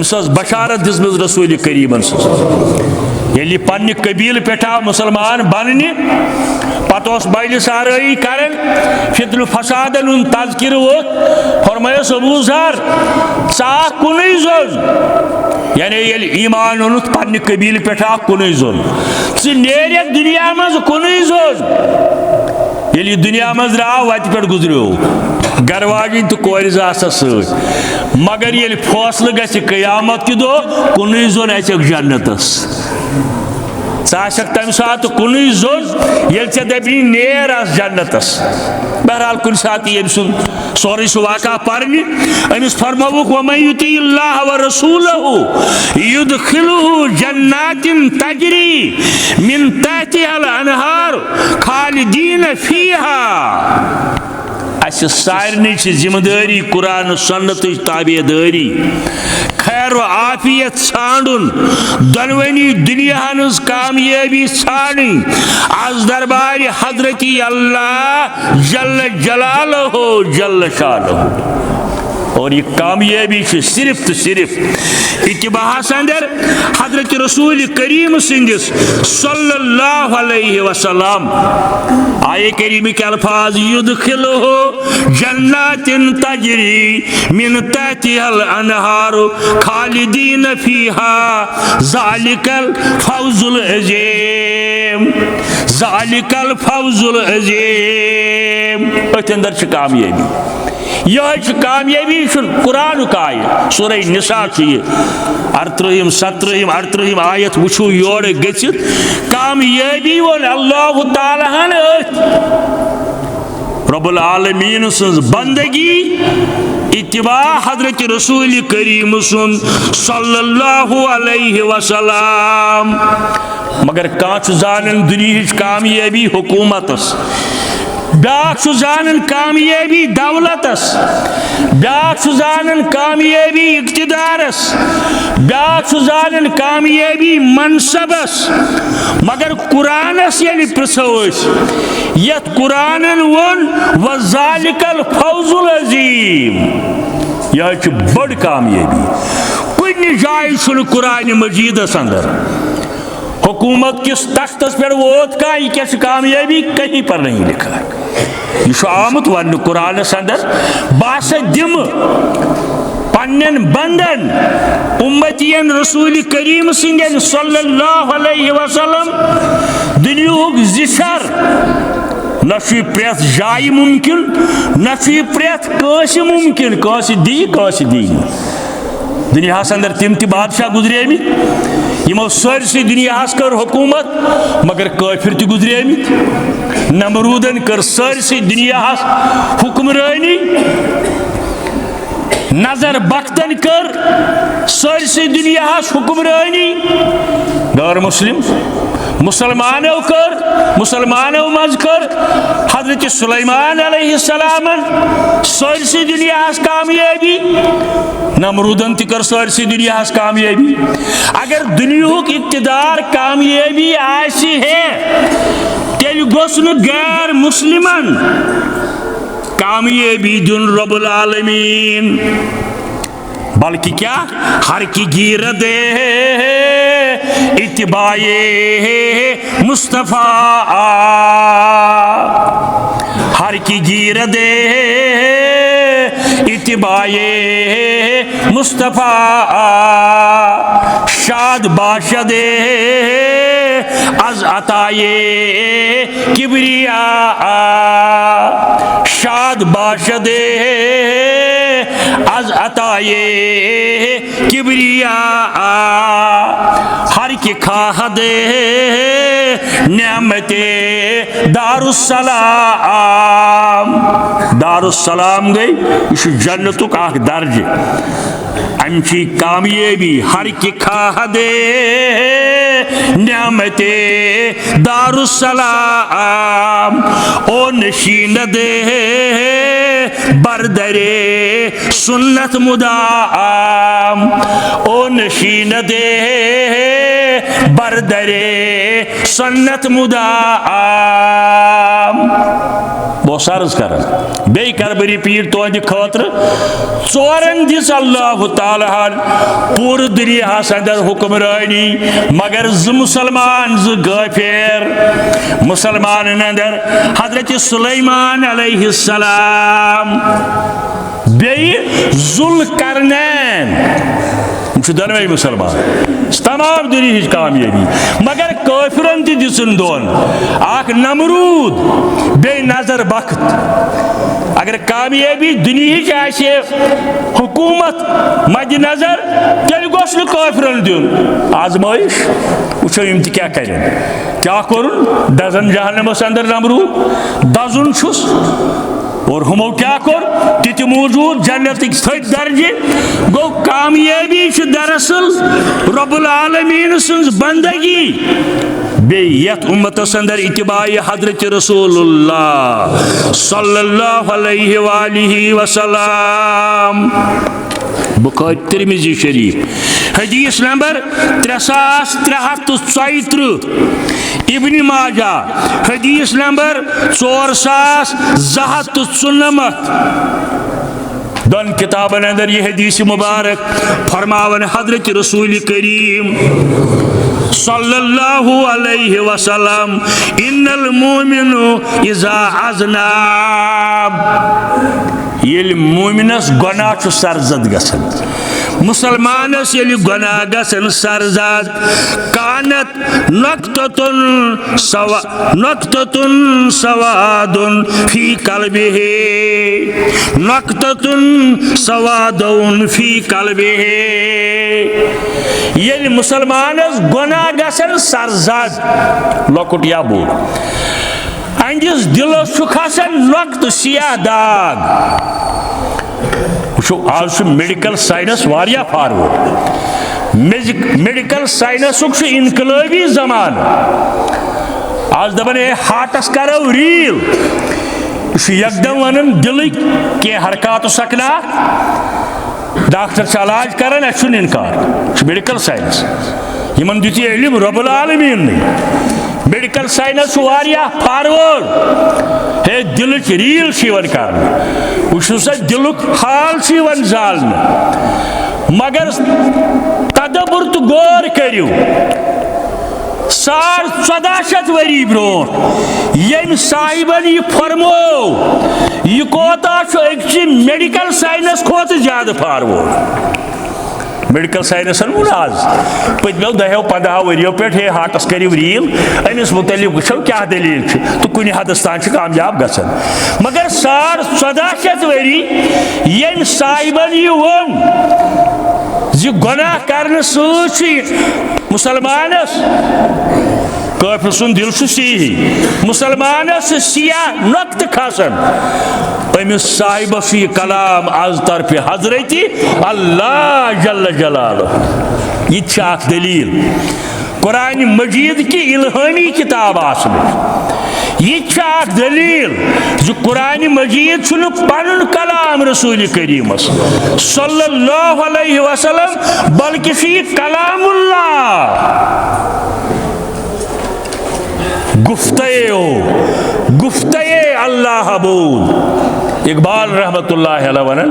सत बशारत दिसमज रसूल करीमन ये पन्ने कबील पे मुसलमान बनने पत बैल सारई कर फितन फसादन उन तज़किर वोत फरमायस अबू ज़र चा कुन जोन यानी ये ईमान ओनुत पन्ने कबील पे कुन जोन नेर दुनिया मज कुन जोन ये दुनिया मज द्राव वत पे गुजरो गरवाजिन तो कोर जासस सत मगर ये फैसल गि कयामत कि दो कुन जोन अचक जन्नतस तम सात कुन जोन ये दपी नेर जन्नतस बहरहाल कुन सात ये सोरे वाक़ा पर्न अमिस फरमावुक वमन युतिइल्लाह व रसूलहु युदखिलुहु जन्नातिन तजरी मिन तहतिहल अनहार खालिदीन फीहा सारे जिम्मेदारी कुरान सुन्नत ताबेदारी खैर आफियत छांडुन दोनवनी दुनिया हज कामयाबी छानी आज दरबार हजरती अल्लाह जल्ल जलालहु जल्ल शानहु और ये कामयाबी सिर्फ तो सिर्फ इत्तिबाहस अंदर हजरत रसूल करीम सिंदिस सल्लल्लाहु अलैहि वसल्लम आये करीम के अल्फाज युदखिलुहु जन्नातिन तजरी मिन तहतिहल अनहार खालिदीन फीहा ज़ालिकल फौजुल अज़ीम ज़ालिकल फौजुल अज़ीम अथ अंदर छ कामयाबी यह कामयाबी कुरान आय सूरह निसा 38 17 38 आयत वुचु योर गचित कामयाबी वोन अल्लाह ताला हन रब्बुल आलमीन सज बंदगी इत्तिबा हजरत रसूल करीम सुन सल्लल्लाहु अलैहि वसल्लम मगर काच जानन दुनिया कामयाबी हुकूमतस ब्याख जानन कामयाबी दौलतस ब्याख जानन कामयाबी इक्तदारस ब्याख जानन कामयाबी मनसबस मगर कुरानस ये प्रसो यत कुरानन वन वज़ालिकल फौजुल अज़ीम यह बड़ कामयाबी कुन जाय कुरान मजीदस अंदर हुकूमत किस तख्तस पे वोत का यह क्या कामयाबी कहीं पर नहीं लिखा यह आमुत वन कुरानस अंदर बास दिम पन्न बंदन उम्मतियन रसूल करीम सिंदन सल्लल्लाहु अलैहि वसल्लम दुनियुक जिसर न प्रेथ जाय मुमकिन न प्रेथ कंस मुमकिन कंस दी दुनिया अंदर तिम ति बादशाह गुजरे यमो सरसी दुनिया कर हुकूमत मगर काफिर ति गुजरे नमरूदन कर सरसी दुनिया हुक्मरानी नजर बख्तन कर सरसी दुनिया हुक्मरानी गैर मुस्लिम मुसलमानों मज कर हजरत सुलेमान अलैहिस्सलाम सरसी दुनिया कामयाबी नमरूदन कर सरसी दुनिया कामयाबी अगर दुनियाक इक्तदार कामयाबी आसी है तेल गोस न गैर मुस्लिमन कामयाबी दुन रब्बुल आलमीन बल्कि क्या हर की गिरद इत्तिबाए मुस्तफ़ा हर की गिरद इत्तिबाए मुस्तफ़ा शाद बाशदे अज अताए किबरिया शाद बाशदे अज अताए किबरिया हर की खाहदे नेमते दारुस्सलाम गई इस जन्नतुक आख दर्ज अमची कामयाबी हर की खाहदे नेमते दारुस्सलाम ओ नशीन दे बरदरे सुन्नत मुदाम ओ नशीन दे बरदरे सुन्नत मुदाम बहुत अर्ज कर बे कर बह रिपीट तुंद खतर चोरन दिस अल्लाह ताला पूरे दुनिया अंदर हुक्मरानी मगर मुसलमान गाफिर मुसलमान अंदर हजरत सुलेमान अलैहिस्सलाम बे जुल्करनैन दनवे मुसलमान तमाम दुनिया कामयाबी मगर काफिरन दिसन दोन आख नमरूद बे नजर बख्त अगर कामयाबी दुनिया हुकूमत मद नजर तेल गोस न काफिरन दिन आजमाइश वो क्या करें क्या कर दजन जहन्नमस अंदर नमरूद दजुन छुस और हमो क्या कर तित मौजूद जन्नत थत दर्जे गो कामयाबी दरअसल रब्बुल आलमीन सन्ज बंदगी बे यत उम्मतस अंदर इत्तिबाए हजरत रसूलुल्लाह सल्लल्लाहु अलैहि वालिहि वसल्लम बुखारी तिरमिजी शरीफ हदीस नंबर 3334 इब्न माजा हदीस नंबर 4294 दोन किताबन अंदर ये हदीस मुबारक फरमावन हजरत रसूल करीम सल्लल्लाहु अलैहि वसल्लम इन्नल मोमिनु इज़ा अज़नाब ये मोमिनस गुनाह सरजद गसन मुसलमानस ये गुनाह गसन सरजद कानत नक्ततुन सवादुन फी कल्बिही नक्ततुन सवादुन फी कल्बिही ये मुसलमानस गुनाह गसन सरजद लकुट या बोल अंदिस दिलस खसन नक्त सियाह दाग आज मेडिकल साइंस वारिया फॉरवर्ड मेडिकल साइंस इनकलाबी जमान आज दपान हार्टस करो रील यकदम वन दिल के हरकत सकना डॉक्टर इलाज कर इनकार मेडिकल साइंस यमन दित इल्म रब्बुल आलमीन मेडिकल साइंस फॉरवर्ड हे दिल रील कर दिलुक हाल जाल मगर तदब्बुर तो गौर करियो 1400 वरी ब्रो यम साहिबन यह फरमो यह कोता मेडिकल साइंस खोत ज्यादा फॉरवर्ड मेडिकल साइंस वो आज पत्मो 10-15 वरियों पे हे हाकस करू रील अमिस मुतलिक वो क्या दलील तो कुछ हदस तान कामयाब गसन मगर 1400 वरी यम साहिबन यह वन गुनाह करने मुसलमानस काफिर सुन दिल सी मुसलमानस सिया नक्त खसन अमिस साहिब यह कलाम आज तरफ हजरत अल्लाह जल्ल जलालुह यह दलील कुरान मजीद की इल्हामी किताब आसमे यह दलील जो कुरान मजीद पन कलाम रसूल करीम सल्लल्लाहु अलैहि वसल्लम बल्कि कलामुल्लाह गुफ्ते अल्लाह बूद इकबाल रहमतुल्लाह अलैह वनन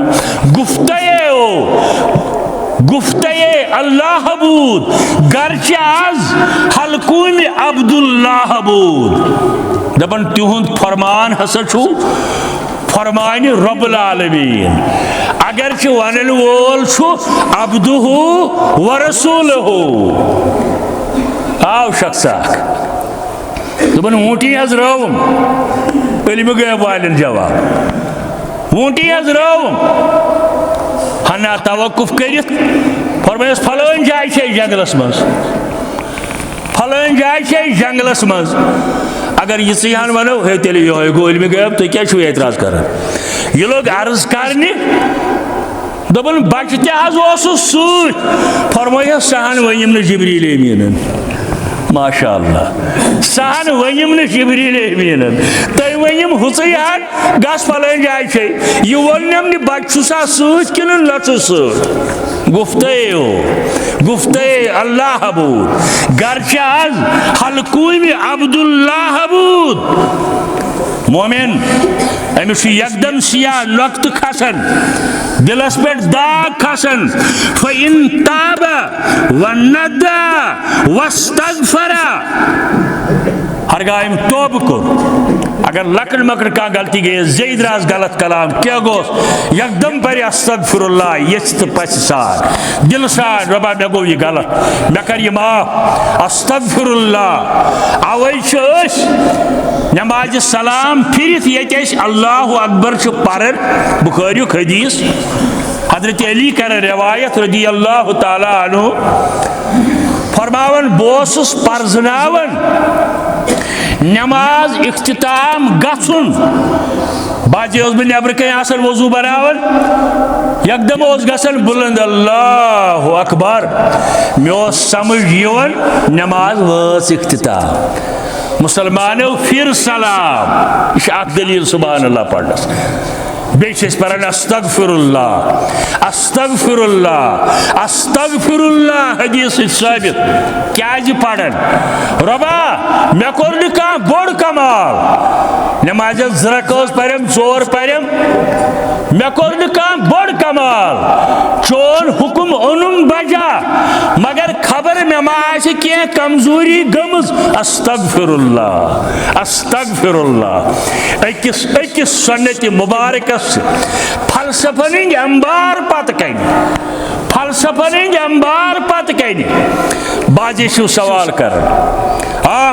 गुफ्ते अल्लाह बूद गरचे आज हलकूम अब्दुल्लाह बूद दपन तिहुंद फरमान हसा फरमान रब्बुल आलमीन अगर वन वोल अब्दुहु व रसूलुहु आव शख्स दपन ऊँटी हज रवम इल्म गैब वालन जवाब ऊँटी हज रवम हना तवक्कुफ करित फरमायस फलान जाय छे जंगलस मज फलान जाय छे जंगलस मज अगर यह सियान वनो है तेल यो गो इल्म गैब तो क्या एतराज कर ये लोग अर्ज करने दपन बच सूत फरमाया सहन वनिम न जिब्रील अमीन माशाअल्लाह सहन वनिम न जिब्रील अमीन तय वनिम हुसैन गस फलान जाय छे यह वनिम न बच सूत किन लच सूत गुफ्ते अल्लाह बूद गरचे आज हलकूम अब्दुल्लाह बूद मोमिन अमिस एकदम सिया नक्त खसन दिलस पे दाग खसन फ़इन ताब वन्नदा वस्तगफरा हरगा अम तौब कोर अगर लकड़ मकड़ का गलती गई ज़ेद राज गलत कलाम क्या गोस एकदम पर अस्तगफिरुल्लाह यच तो पस सार दिल सार रबा मे गो यह गलत मे कर यह माफ अस्तगफिरुल्लाह अवै नमाज सलाम फिर ये अल्लाह अकबर पारन बुखारी हदीस हजरत अली कर रवायत रदी अल्लाह ताला अन्हु फरमावन बोसुस परजनावन नमाज इख्तिताम गछुन बाजे बह नबर कन वजू बनावन एकदम गसन बुलंद अल्लाह अकबर मे समझ यवन नमाज वस इख्तिताम मुसलमानों फिर सलाम यह दलील सुभान अल्लाह पढ़स बेस पान अस्तगफिरुल्लाह अस्तगफिरुल्लाह अस्तगफिरुल्लाह हदीस साबित क्या पढ़न रबा मे कोर बोड़ कमाल नमाज जरकस परम 4 परम मे कोर बोड़ कमाल चोन हुकुम ओनुम बजा मगर खबर मे मा क्या कमजोरी गमज अस्तगफिरुल्लाह अस्तगफिरुल्लाह अकिस सुन्नत मुबारकस फलसफन अंबार पत कन बाजे सवाल कर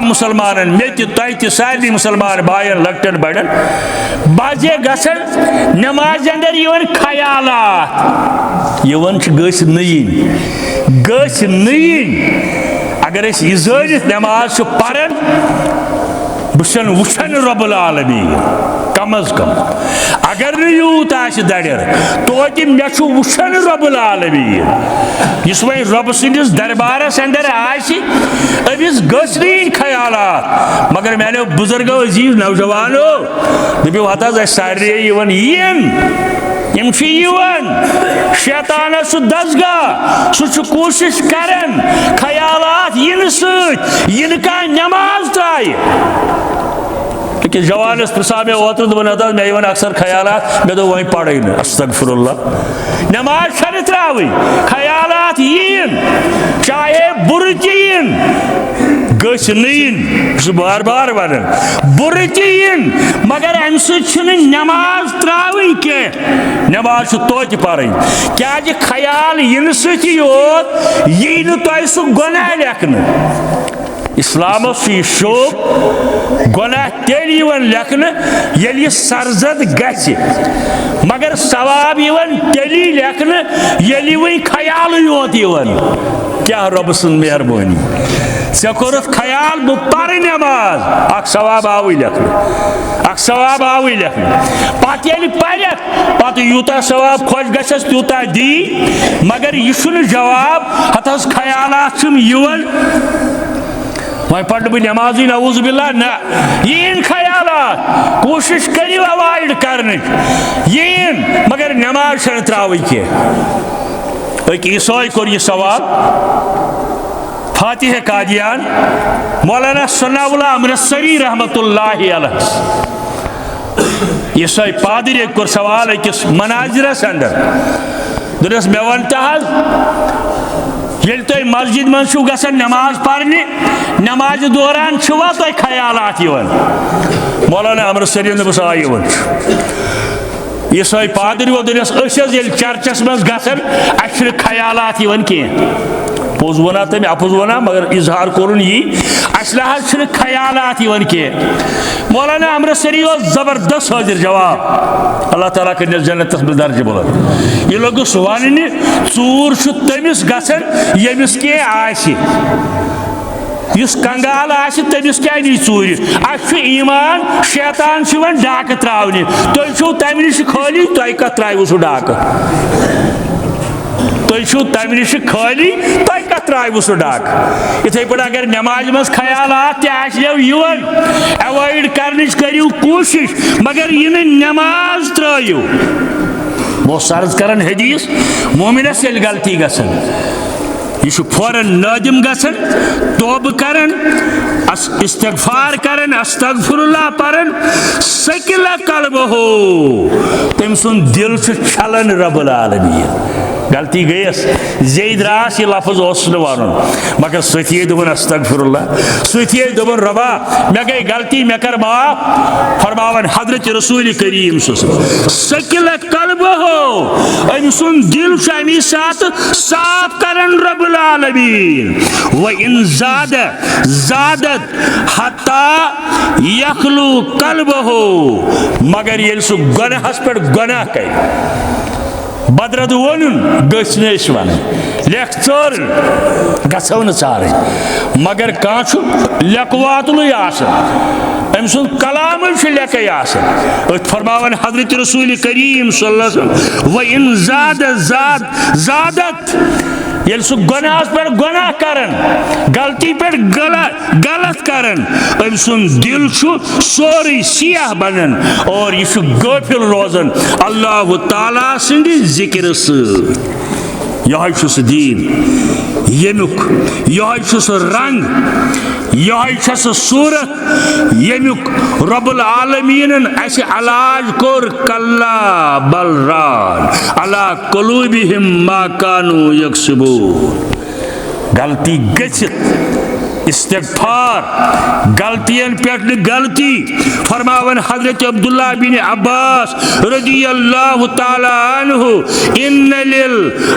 मुसलमान मे तह सारे मुसलमान बायन लकटन बड़न बाजे गसन नमाज अंदर ख्यालात गस नयीन अगर यह ज़ानित नमाज पारन बन वुचन रब्बुल आलमीन कम अज कम अगर यूत दर तो मे वुचन रब्बुल आलमीन इस वह रब सदिस दरबारस अंदर अमिस गस ख्यालात मगर मैंने बुजुर्गो अजीज नौजवानो दपो हत सारे शैतान दसगा सह कोशिश करन ख्यालात इन सन का नमाज त्राय कि जवानस प्रसा मे ओतर मे वन अक्सर ख्यालात मे दो वह पढ़ अस्तगफिरुल्लाह नमाज छन त्रावी ख्यालात यीन चाहे बुर चीन गस नीन बार बार वन बुर चीन मगर अम नमाज त्रावी के नमाज तोत पढ़न क्या ख्याल इन सती योत यी तुह सह गुनाह लेखन इस्लाम यह शोब गुनाह तेल लेखन ये सरजद गि मगर सवाब तेली लेखन ये वही ख्याल योत क्या रब सं मेहरबानी ऐ कोर ख्याल बह पर नमाज अख सवाब आव लेखन पे पे यूता सवाब खुश गस तूता दी मगर यह जवाब हत ख्यालात वह पढ़ बह नमाज नऊज बिल्ला ना यीन ख्यालात कोशिश करियो अवॉइड करने यीन मगर नमाज त्राव कह ईसाई कोर यह सवाल फातिह कादियान मौलाना सनाउल्लाह अमृतसरी रहमतुल्लाहि अलैह ईसाई पादरी कोर सवाल अकिस मनाजिरस अंदर दोस मे वन ये तुम मस्जिद मज गसान नमाज पढ़ने नमाज दौरान तुह ख्यालात मौलाना अमृतसरी दोस आ ईसाई पादरी वो दोस चर्चस मज गसान अस ख्यालात कह पोज वना तम अपोज वना मगर इजहार कोरुन यी अस ख्यालात कह मौलाना अमृतसरी जबरदस्त हाजिर जवाब अल्लाह ताला कर जन्नत में दर्ज बुलंद यह लोगस वन चूर तमिस गसन यमिस कह आसि इस कंगाल तमिस क्या नी चूर अस ईमान शैतान वन डाक त्रावने तुम तम नश खाली तुह कत त्राव सह डाक तुम तम नश खाली तुह कत त्राव सह डाक इथे पे अगर नमाज मज ख्यालात अवॉइड करने करियो कोशिश मगर यह नमाज त्रयु वो सर्ज कर हदीस मोमिनस ये गलती गसन यह फौरन नादिम गसन तौब करन इस्तगफार करन अस्तगफिरुल्लाह परन सकिला कल्बहु तम सुन दिल छलन रब्बुल आलमीन गलती गयस ज़ेद रास यह लफ्ज वन मगर सती दोपन अस्तगफिरुल्लाह सती दोपन रबा मे गई गलती मे कर माफ फरमावन हजरत रसूल करीम सकिल कल्बहु अम सुन दिल अमी साथ साफ करन रब्बुल आलमीन व इन ज़ादत हत्ता यखलु कल्बहु मगर ये सह गुनाहस पे गुनाह कर बदरद वन गस वन लेख चोर गो न चार मगर कह लेखवातुल अम सुन कलाम लेख फरमावन हजरत रसूल करीम व इन ज़ादत ये सह गुनाहस पे गुनाह करन गलती पे गलत करन अम सुन दिल सोरे सियाह बनन और यह गाफिल रोजन अल्लाह ताला सिंद जिक्र यह दीन यमुक यह रंग यह सूरत यमुक रब्बुल आलमीन अस अलाज कोर कल्ला बल रान अला कुलूबिहिम मा कानू यक्सिबून गलती गछित इस्तिग़फ़ार गलतियन पे गलती फरमावन हजरत अब्दुल्लाह बिन अब्बास रज़ियल्लाहु ताला अन्हु इन्न लिल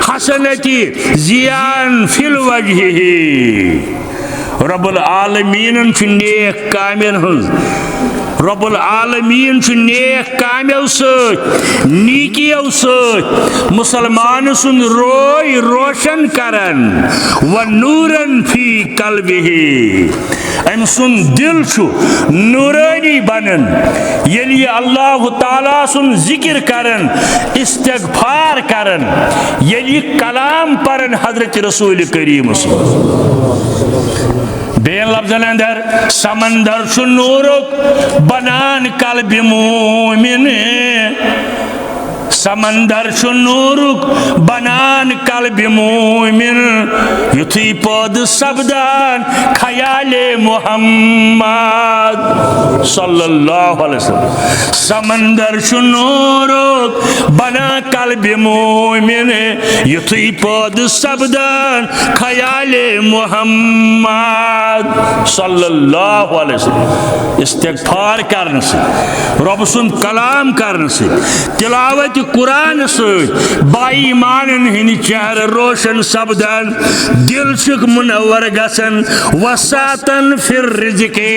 हसनति ज़ियान फिल वजहिही रब्बुल आलमीन नेक कामेन रब्बुल आलमीन नेक कामों सत नीकियों सत मुसलमान सुन रोय रोशन करन व नूरन फी कल्बिही अम सुन दिल नूरानी बनन ये अल्लाह ताला सुन जिक्र करन इस्तिग़फ़ार करन ये कलाम परन हजरत रसूल करीम बेन लफ्जन अंदर समंदर नूरुक बनान कल्ब मोमिन समंदर नूरुक बनान कल्ब मोमिन युथी पद सब्दान ख्याले मोहम्मद सल्लल्लाहु अलैहि वसल्लम समंदर नूरुक बना कल्ब मोमिन युथी पद सब्दान ख्याले मोहम्मद सल्लल्लाहु अलैहि वसल्लम इस्तिग़फ़ार करने से रब सुन कलाम करने से तिलावत कुरान बाईमान हिंद चेहर रोशन सपदन दिल चुक मुनवर गसन वसातन फिर रिज़्क़े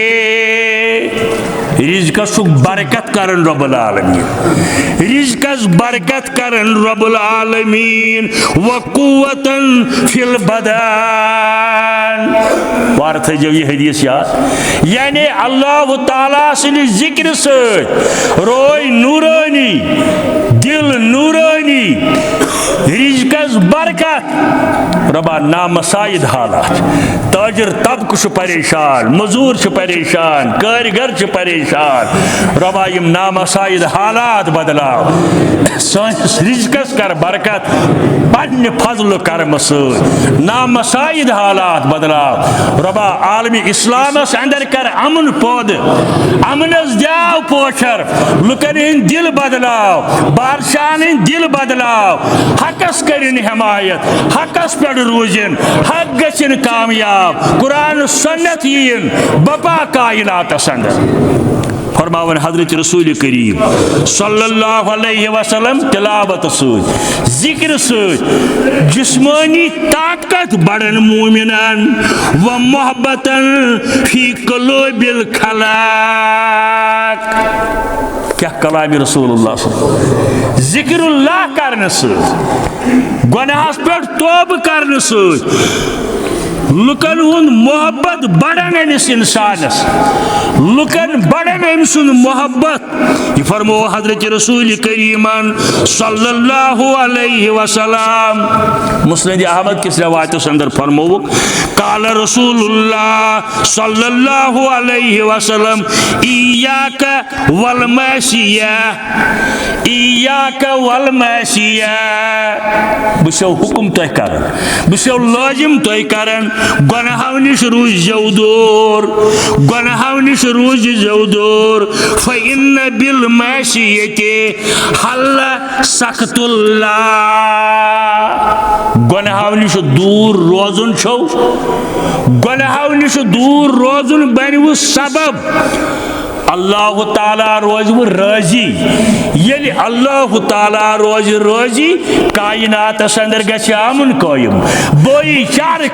रिज़्क़स बरकत करन रब्बुल आलमीन रिज़्क़स बरकत करन रब्बुल आलमीन व कुव्वतन फिल बदन वार थो ये हदीस याद यानी अल्लाह ताला सनि जिक्र रोय नूरानी दिल नूरानी रिज़्क़स बरकत रबा नामसाइद हालात ताजर तबक परेशान मजूर परेशान कारीगर परेशान रबा यम नामसाइद हालात बदलाव सानिस रिज़्क़स कर बरकत पन्ने फजल कर्म नामसाइद हालात बदलाव रबा आलमी इस्लामस अंदर कर अमन पौध अमनस जाव पोशर लुकन हिंद दिल बदलाव बादशाहन हिंद दिल बदलाव हकस करिन हिमायत हकस पे रूजिन हक गचिन कामयाब कुरान सुन्नत यीन बपा कायनातस अंदर फरमावन हजरत रसूल करीम सल्लल्लाहु अलैहि वसल्लम तिलावत जिक्र जिस्मानी ताकत बढ़न मोमिनन व मोहब्बतन फी क़ुलूबिल खलाक क्या कलाम रसूलुल्लाह जिक्रुल्लाह करने गुनाहस पे तौबह करने लुकन हुन मोहब्बत बढ़न अमिस इंसानस लुकन बढ़न अम सुन मोहब्बत यह फरमो हजरत रसूल करीमन सल्लल्लाहु अलैहि वसल्लम मुस्नद अहमद किस रवायत अंदर फरमो काल रसूलुल्लाह सल्लल्लाहु अलैहि वसल्लम इय्याका वल मासिया बशो हुकुम तय करन बशो लाजिम तय करन गुनाहों निश रूज जवदूर गुनाहों निश रूज जवदूर फ़इन्न बिल मासियति हल्ला सख्तुल्लाह गुनाहों निश दूर रोजुन छो गुनाहों निश दूर रोजुन बनिव सबब अल्लाह ताला रोज वो राजी ये अल्लाह ताला रोज राजी कायनात अंदर गछ अमन कायम बोई चार